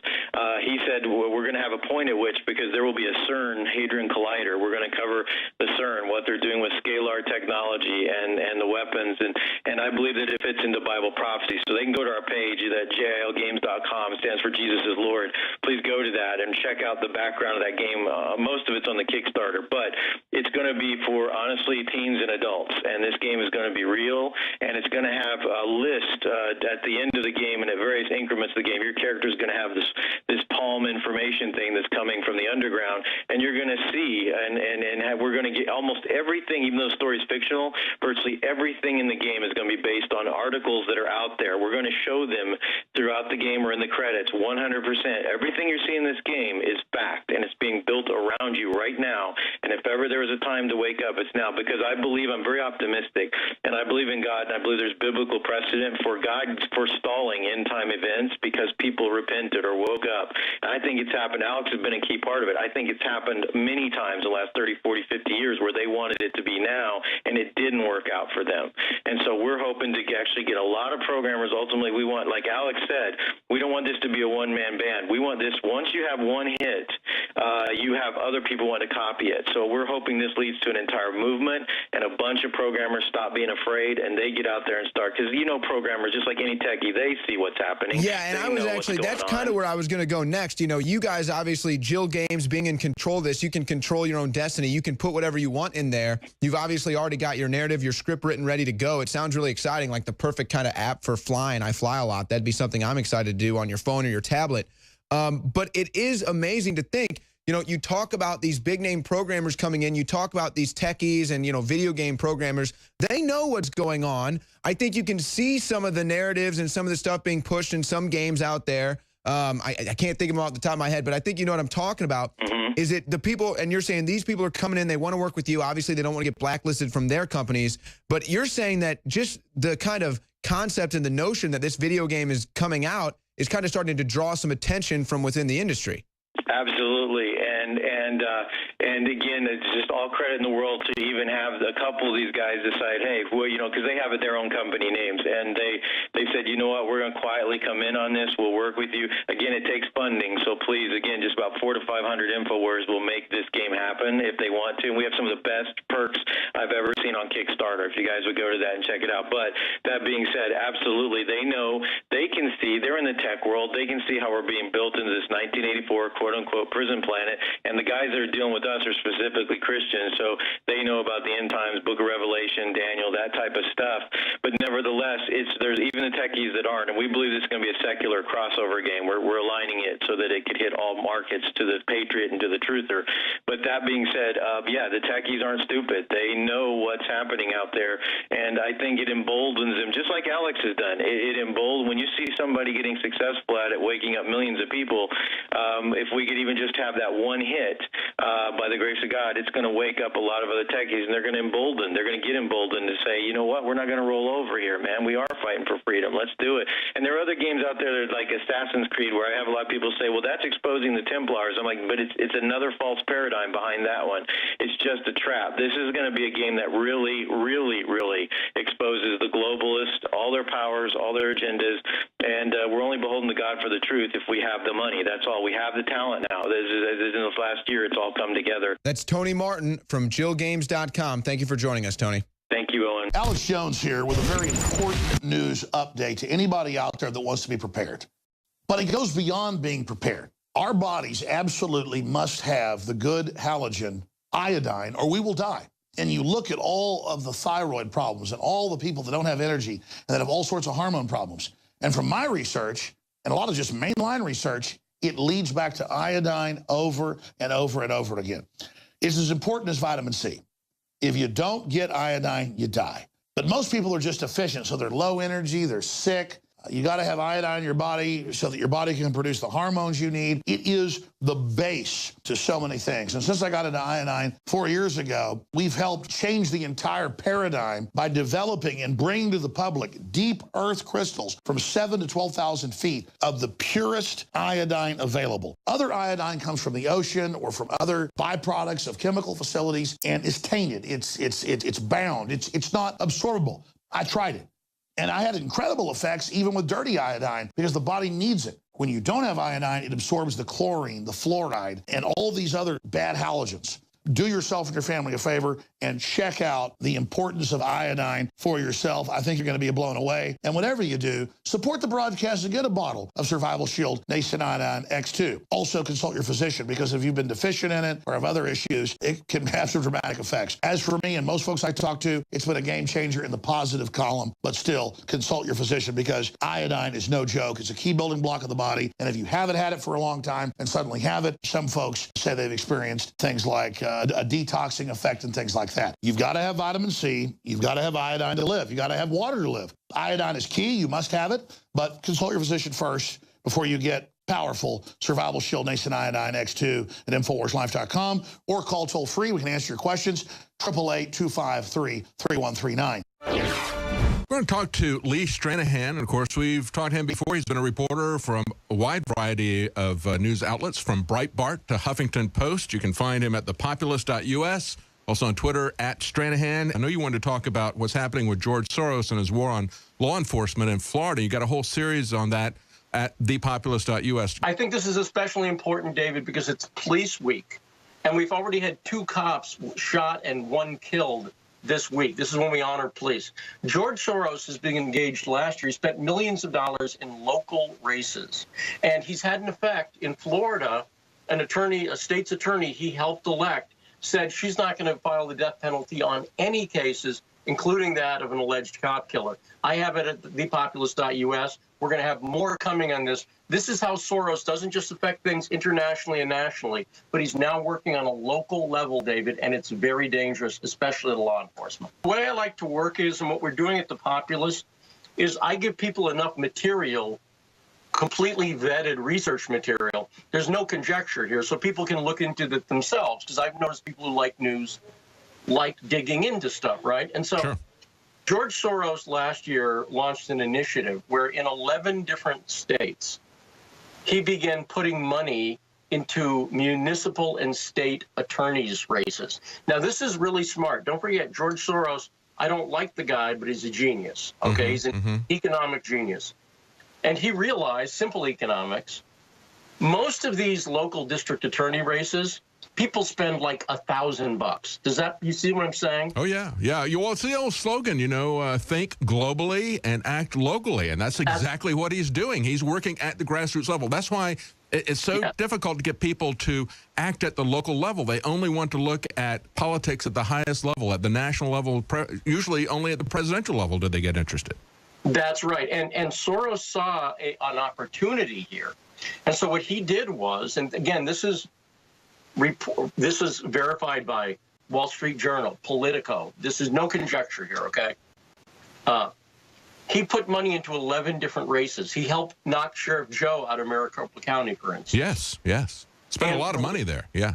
He said we're going to have a point at which, because there will be a CERN Hadron Collider, we're going to cover the CERN, what they're doing with scalar technology and the weapons. And I believe that it fits into Bible prophecy. So they can go to our page, that JILgames.com, stands for Jesus is Lord. Please go to that and check out the background of that game. Most of it's on the Kickstarter, but it's going to be for, honestly, teens and adults. And this game is going to be real, and it's going to have a list at the end of the game and at various increments of the game. Your character is going to have this palm information thing that's coming from the underground, and you're going to see, and we're going to get almost everything, even though the story is fictional, virtually everything in the game is going to be based on articles that are out there. We're going to show them throughout the game or in the credits, 100%. Everything you're seeing in this game is fact, and it's being built around you right now. And if ever there was a time to wake up, it's now, because I believe, I'm very optimistic, and I believe in God, and I believe there's biblical precedent for God forestalling end-time events because people repented or woke up. And I think it's happened. Alex has been a key part of it. I think it's happened many times in the last 30, 40, 50 years where they wanted it to be now, and it didn't work out for them. And so we're hoping to actually get a lot of programmers. Ultimately, we want, like Alex said, we don't want this to be a one-man band. We want this, once you have one hit, you have other people want to copy it. So we're hoping this leads to an entire movement, and a bunch of programmers stop being afraid, and they get out there and start. Because, you know, programmers, just like any techie, they see what's happening. Yeah, and I was actually, that's kind of where I was going to go next. You know, you guys, obviously, Jill Games being in control of this, you can control your own destiny. You can put whatever you want in there. You've obviously already got your narrative, your script written, ready to go. It sounds really exciting, like the perfect kind of app for flying. I fly a lot. That'd be something I'm excited to do on your phone or your tablet. But it is amazing to think, you know, you talk about these big name programmers coming in, you talk about these techies and, you know, video game programmers. They know what's going on. I think you can see some of the narratives and some of the stuff being pushed in some games out there. I can't think of them off the top of my head, but I think you know what I'm talking about. Is it the people, and you're saying these people are coming in, they want to work with you. Obviously, they don't want to get blacklisted from their companies, but you're saying that just the kind of concept and the notion that this video game is coming out is kind of starting to draw some attention from within the industry. Absolutely, and again, it's just all credit in the world to even have a couple of these guys decide, hey, well, you know, because they have their own company names, and they said, you know what, we're going to quietly come in on this. We'll work with you. Again, it takes funding, so please, again, just about 400 to 500 Infowars will make this game happen if they want to. And we have some of the best perks I've ever seen on Kickstarter. If you guys would go to that and check it out. But that being said, absolutely, they know, they can see, they're in the tech world. They can see how we're being built into this 1984 quote-unquote prison planet, and the guys that are dealing with us are specifically Christians, so they know about the end times, Book of Revelation, Daniel, that type of stuff. But nevertheless, there's even the techies that aren't, and we believe this is going to be a secular crossover game. We're aligning it so that it could hit all markets, to the patriot and to the truther. But that being said, yeah, the techies aren't stupid. They know what's happening out there, and I think it emboldens them, just like Alex has done. It emboldens when you see somebody getting successful at it, waking up millions of people. If we could even just have that one hit, by the grace of God, it's going to wake up a lot of other techies, and they're going to embolden. They're going to get emboldened to say, you know what, we're not going to roll over here, man. We are fighting for freedom. Let's do it. And there are other games out there that are like Assassin's Creed, where I have a lot of people say, well, that's exposing the Templars. I'm like, but it's another false paradigm behind that one. It's just a trap. This is going to be a game that really, really, really exposes the globalists, all their powers, all their agendas, and we're only beholden to God for the truth if we have the money. That's all. We have the talent now. As in this last year, it's all come together. That's Tony Martin from JillGames.com. Thank you for joining us, Tony. Thank you, Owen. Alex Jones here with a very important news update to anybody out there that wants to be prepared. But it goes beyond being prepared. Our bodies absolutely must have the good halogen iodine, or we will die. And you look at all of the thyroid problems and all the people that don't have energy and that have all sorts of hormone problems. And from my research, and a lot of just mainline research, it leads back to iodine over and over and over again. It's as important as vitamin C. If you don't get iodine, you die. But most people are just deficient, so they're low energy, they're sick. You got to have iodine in your body so that your body can produce the hormones you need. It is the base to so many things. And since I got into iodine 4 years ago, we've helped change the entire paradigm by developing and bringing to the public deep earth crystals from 7,000 to 12,000 feet of the purest iodine available. Other iodine comes from the ocean or from other byproducts of chemical facilities, and it's tainted. It's bound. It's not absorbable. I tried it. And I had incredible effects even with dirty iodine because the body needs it. When you don't have iodine, it absorbs the chlorine, the fluoride, and all these other bad halogens. Do yourself and your family a favor and check out the importance of iodine for yourself. I think you're going to be blown away. And whatever you do, support the broadcast and get a bottle of Survival Shield Nascent Iodine X2. Also consult your physician, because if you've been deficient in it or have other issues, it can have some dramatic effects. As for me and most folks I talk to, it's been a game changer in the positive column, but still consult your physician, because iodine is no joke. It's a key building block of the body. And if you haven't had it for a long time and suddenly have it, some folks say they've experienced things like a detoxing effect and things like that. You've got to have vitamin C. You've got to have iodine to live. You got to have water to live. Iodine is key. You must have it, but consult your physician first before you get powerful Survival Shield Nascent Iodine X2 at InfoWarsLife.com, or call toll free. We can answer your questions, 888-253-3139. We're going to talk to Lee Stranahan. Of course, we've talked to him before. He's been a reporter from a wide variety of news outlets, from Breitbart to Huffington Post. You can find him at thepopulist.us, also on Twitter at Stranahan. I know you wanted to talk about what's happening with George Soros and his war on law enforcement in Florida. You got a whole series on that at thepopulist.us. I think this is especially important, David, because it's police week. And we've already had 2 cops shot and 1 killed this week. This is when we honor police. George Soros has been engaged last year. He spent millions of dollars in local races. And he's had an effect in Florida. A state's attorney he helped elect said she's not going to file the death penalty on any cases, including that of an alleged cop killer. I have it at thepopulist.us. We're going to have more coming on this. This is how Soros doesn't just affect things internationally and nationally, but he's now working on a local level, David, and it's very dangerous, especially to law enforcement. The way I like to work is, and what we're doing at The Populist, is I give people enough material, completely vetted research material. There's no conjecture here, so people can look into it themselves, because I've noticed people who like news like digging into stuff, right? And so sure. George Soros last year launched an initiative where in 11 different states, he began putting money into municipal and state attorneys' races. Now, this is really smart. Don't forget, George Soros, I don't like the guy, but he's a genius, okay? He's an economic genius. And he realized, simple economics, most of these local district attorney races, people spend like $1,000. Does that, you see what I'm saying? Oh, yeah. Yeah. Well, it's the old slogan, think globally and act locally. And that's exactly what he's doing. He's working at the grassroots level. That's why it's so difficult to get people to act at the local level. They only want to look at politics at the highest level, at the national level. Usually only at the presidential level do they get interested. That's right. And Soros saw an opportunity here. And so what he did was, and again, this is verified by Wall Street Journal, Politico. This is no conjecture here, okay? He put money into 11 different races. He helped knock Sheriff Joe out of Maricopa County, for instance. Yes. Spent a lot of money there, yeah.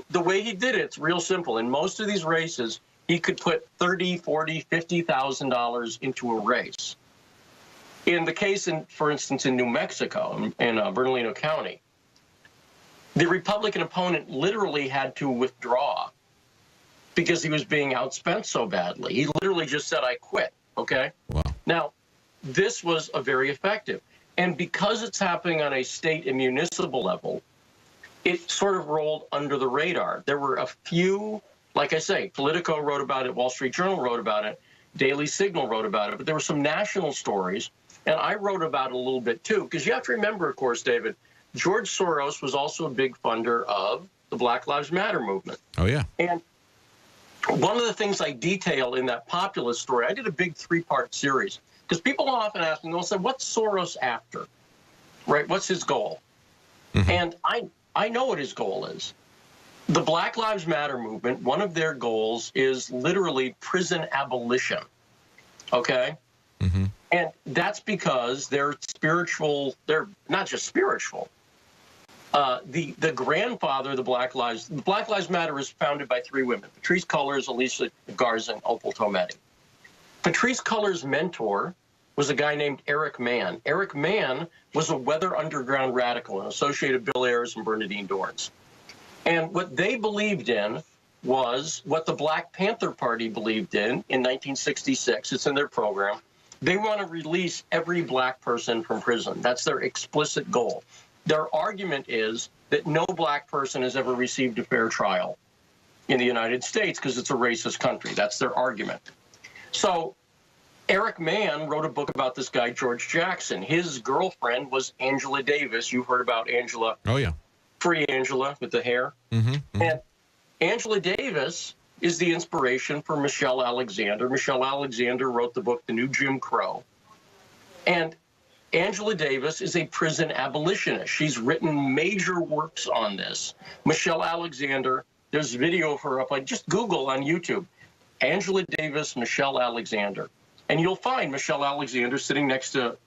The way he did it's real simple. In most of these races, he could put $30,000, $40,000, $50,000 into a race. In the case, for instance, in New Mexico, in Bernalillo County, the Republican opponent literally had to withdraw because he was being outspent so badly. He literally just said, I quit, okay? Wow. Now, this was very effective. And because it's happening on a state and municipal level, it sort of rolled under the radar. There were a few, like I say, Politico wrote about it, Wall Street Journal wrote about it, Daily Signal wrote about it, but there were some national stories, and I wrote about it a little bit too, because you have to remember, of course, David, George Soros was also a big funder of the Black Lives Matter movement. Oh, yeah. And one of the things I detail in that Populist story, I did a big 3-part series, because people often ask me, they'll say, what's Soros after? Right? What's his goal? And I know what his goal is. The Black Lives Matter movement, one of their goals is literally prison abolition. Okay? And that's because they're spiritual, they're not just spiritual. The grandfather of the Black Lives Matter is founded by 3 women, Patrisse Cullors, Alicia Garza, and Opal Tometi. Patrisse Cullors' mentor was a guy named Eric Mann. Eric Mann was a Weather Underground radical and associated Bill Ayers and Bernadine Dorrance. And what they believed in was what the Black Panther Party believed in 1966. It's in their program. They want to release every black person from prison. That's their explicit goal. Their argument is that no black person has ever received a fair trial in the United States because it's a racist country. That's their argument. So Eric Mann wrote a book about this guy, George Jackson. His girlfriend was Angela Davis. You've heard about Angela. Oh, yeah. Free Angela with the hair. And Angela Davis is the inspiration for Michelle Alexander. Michelle Alexander wrote the book, The New Jim Crow. And Angela Davis is a prison abolitionist. She's written major works on this. Michelle Alexander, there's video of her up. Just Google on YouTube, Angela Davis, Michelle Alexander. And you'll find Michelle Alexander sitting next to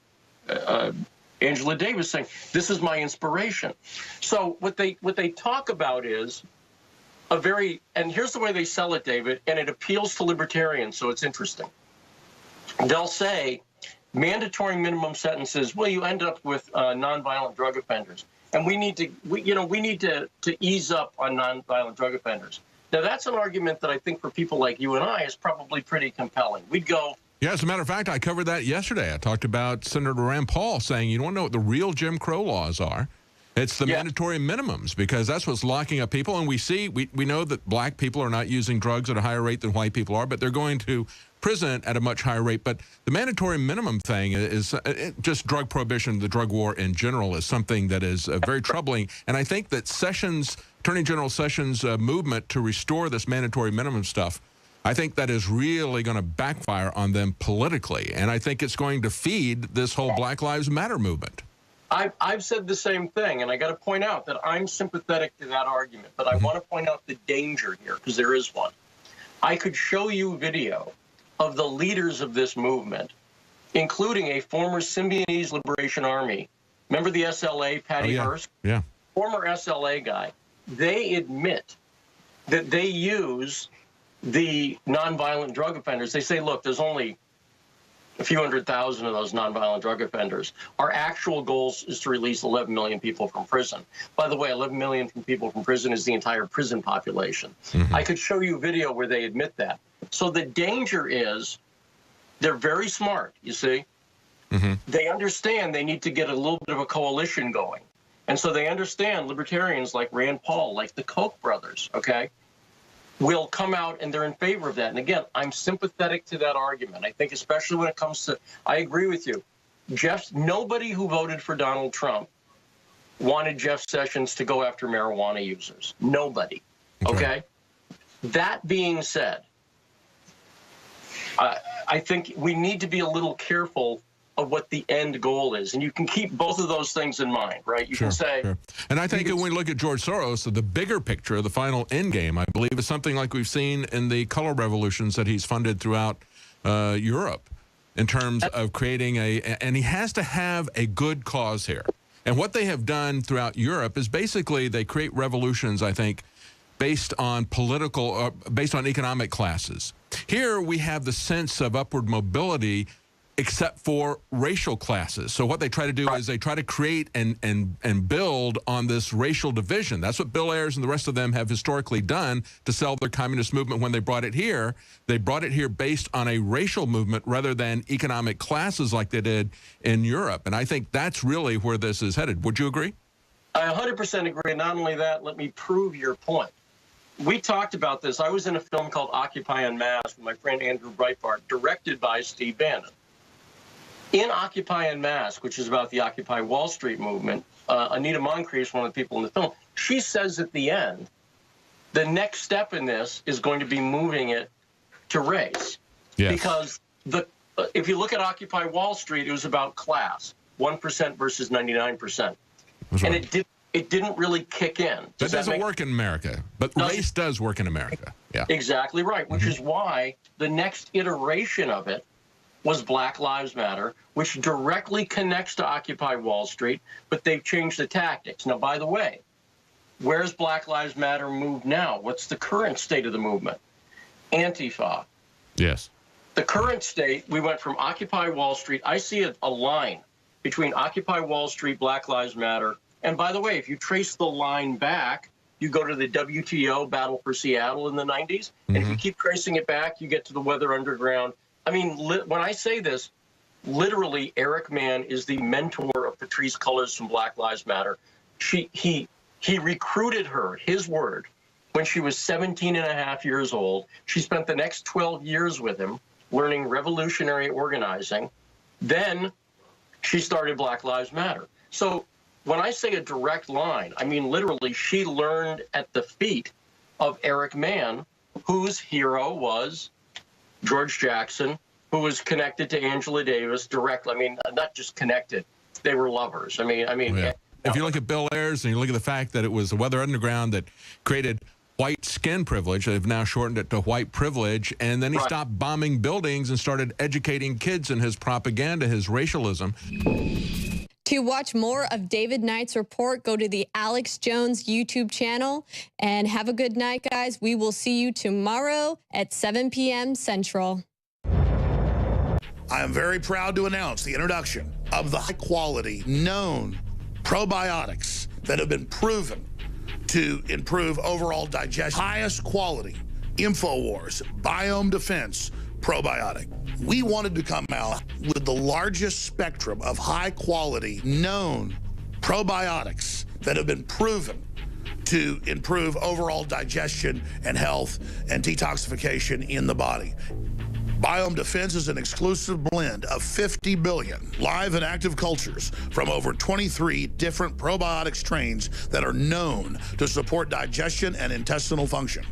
Angela Davis saying, this is my inspiration. So what they talk about is and here's the way they sell it, David, and it appeals to libertarians, so it's interesting. they'll say mandatory minimum sentences. Well, you end up with nonviolent drug offenders, and we need to ease up on nonviolent drug offenders. Now, that's an argument that I think for people like you and I is probably pretty compelling. We'd go. Yeah, as a matter of fact, I covered that yesterday. I talked about Senator Rand Paul saying, you don't know what the real Jim Crow laws are. It's the mandatory minimums, because that's what's locking up people. And we know that black people are not using drugs at a higher rate than white people are, but they're going to prison at a much higher rate. But the mandatory minimum thing is just drug prohibition, the drug war in general, is something that is very troubling. And I think that Attorney General Sessions' movement to restore this mandatory minimum stuff, I think that is really going to backfire on them politically. And I think it's going to feed this whole Black Lives Matter movement. I've said the same thing, and I got to point out that I'm sympathetic to that argument, but I want to point out the danger here, because there is one. I could show you video of the leaders of this movement, including a former Symbionese Liberation Army. Remember the SLA, Patty Hearst? Yeah. Former SLA guy. They admit that they use the nonviolent drug offenders. They say, look, there's only a few 100,000 of those nonviolent drug offenders. Our actual goal is to release 11 million people from prison. By the way, 11 million people from prison is the entire prison population. I could show you a video where they admit that. So the danger is they're very smart, you see. They understand they need to get a little bit of a coalition going. And so they understand libertarians like Rand Paul, like the Koch brothers, okay, will come out and they're in favor of that. And again, I'm sympathetic to that argument. I think especially when it comes to, I agree with you. Nobody who voted for Donald Trump wanted Jeff Sessions to go after marijuana users. Nobody, okay? That being said, I think we need to be a little careful of what the end goal is. And you can keep both of those things in mind, right? You can say... And I think when we look at George Soros, the bigger picture, the final end game, I believe, is something like we've seen in the color revolutions that he's funded throughout Europe in terms of creating and he has to have a good cause here. And what they have done throughout Europe is basically they create revolutions, I think, based on based on economic classes. Here we have the sense of upward mobility except for racial classes. So what they try to do is they try to create and build on this racial division. That's what Bill Ayers and the rest of them have historically done to sell their communist movement when they brought it here. They brought it here based on a racial movement rather than economic classes like they did in Europe. And I think that's really where this is headed. Would you agree? I 100% agree. Not only that, let me prove your point. We talked about this. I was in a film called Occupy en Masse with my friend Andrew Breitbart, directed by Steve Bannon. In Occupy en Masse, which is about the Occupy Wall Street movement, Anita Moncrief is one of the people in the film. She says at the end, the next step in this is going to be moving it to race. Yes. Because if you look at Occupy Wall Street, it was about class, 1% versus 99%. And it didn't really kick in. That doesn't work in America, but race does work in America. Yeah. Exactly right, which is why the next iteration of it was Black Lives Matter, which directly connects to Occupy Wall Street, but they've changed the tactics. Now, by the way, where's Black Lives Matter moved now? What's the current state of the movement? Antifa. Yes. The current state, we went from Occupy Wall Street. I see a line between Occupy Wall Street, Black Lives Matter. And by the way, if you trace the line back, you go to the WTO Battle for Seattle in the 90s. And if you keep tracing it back, you get to the Weather Underground. I mean, when I say this, literally, Eric Mann is the mentor of Patrisse Cullors from Black Lives Matter. He recruited her, his word, when she was 17 and a half years old. She spent the next 12 years with him learning revolutionary organizing. Then she started Black Lives Matter. So when I say a direct line, I mean literally she learned at the feet of Eric Mann, whose hero was George Jackson, who was connected to Angela Davis directly. I mean, not just connected; they were lovers. I mean. Yeah. If you look at Bill Ayers and you look at the fact that it was the Weather Underground that created white skin privilege, they've now shortened it to white privilege, and then he stopped bombing buildings and started educating kids in his propaganda, his racialism. To watch more of David Knight's report, go to the Alex Jones YouTube channel. And have a good night, guys. We will see you tomorrow at 7 p.m. Central. I am very proud to announce the introduction of the high-quality, known probiotics that have been proven to improve overall digestion. Highest quality Infowars Biome Defense Probiotic. We wanted to come out with the largest spectrum of high-quality, known probiotics that have been proven to improve overall digestion and health and detoxification in the body. Biome Defense is an exclusive blend of 50 billion live and active cultures from over 23 different probiotic strains that are known to support digestion and intestinal function.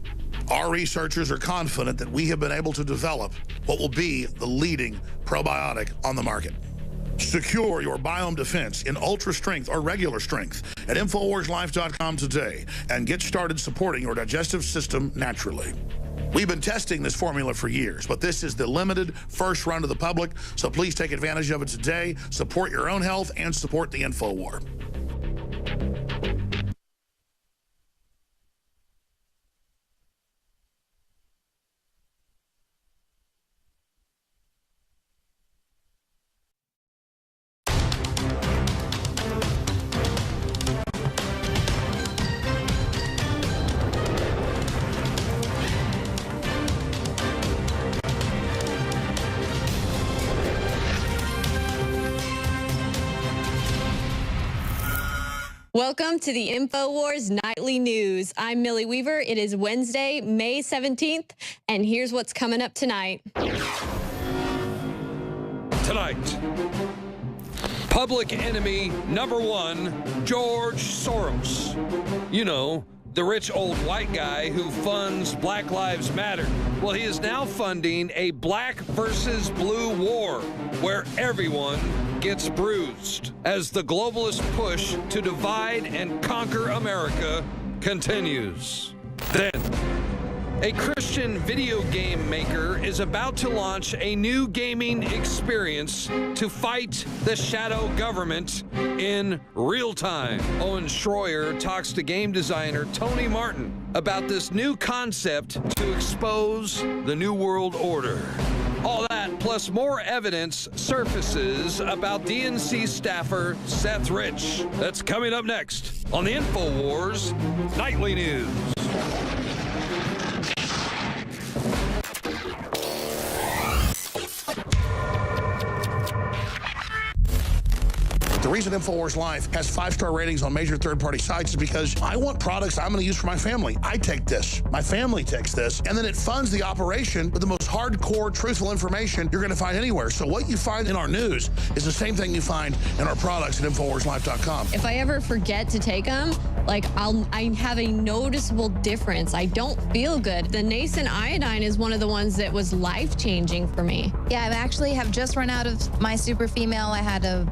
Our researchers are confident that we have been able to develop what will be the leading probiotic on the market. Secure your Biome Defense in ultra strength or regular strength at InfoWarsLife.com today and get started supporting your digestive system naturally. We've been testing this formula for years, but this is the limited first run to the public, so please take advantage of it today. Support your own health and support the InfoWar. Welcome to the Infowars Nightly News. I'm Millie Weaver. It is Wednesday, May 17th, and here's what's coming up tonight. Tonight, public enemy number one, George Soros. You know, the rich old white guy who funds Black Lives Matter. Well, he is now funding a black versus blue war where everyone gets bruised as the globalist push to divide and conquer America continues. Then, a Christian video game maker is about to launch a new gaming experience to fight the shadow government in real time. Owen Schroyer talks to game designer Tony Martin about this new concept to expose the New World Order. All that plus more evidence surfaces about DNC staffer Seth Rich. That's coming up next on the Infowars Nightly News. The reason Infowars Life has 5-star ratings on major third-party sites is because I want products I'm going to use for my family. I take this, my family takes this, and then it funds the operation with the most hardcore, truthful information you're going to find anywhere. So what you find in our news is the same thing you find in our products at InfoWarsLife.com. If I ever forget to take them, I have a noticeable difference. I don't feel good. The nascent iodine is one of the ones that was life-changing for me. Yeah, I actually have just run out of my super female. I had a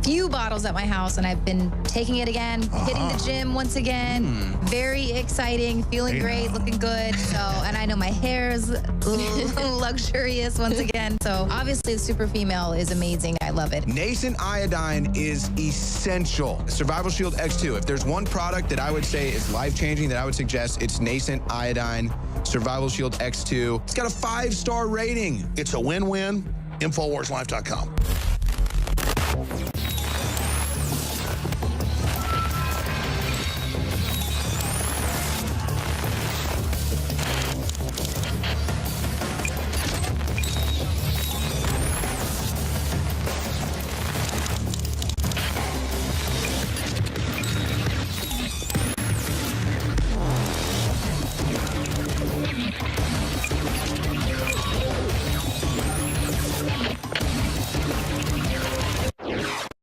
few bottles at my house, and I've been taking it again, hitting the gym once again. Very exciting, feeling great, looking good. So, and I know my hair is luxurious once again. So obviously the super female is amazing. I love it. Nascent iodine is essential. Survival Shield X2. If there's one product that I would say is life-changing that I would suggest, it's Nascent iodine Survival Shield X2. It's got a 5-star rating. It's a win-win. InfoWarsLife.com.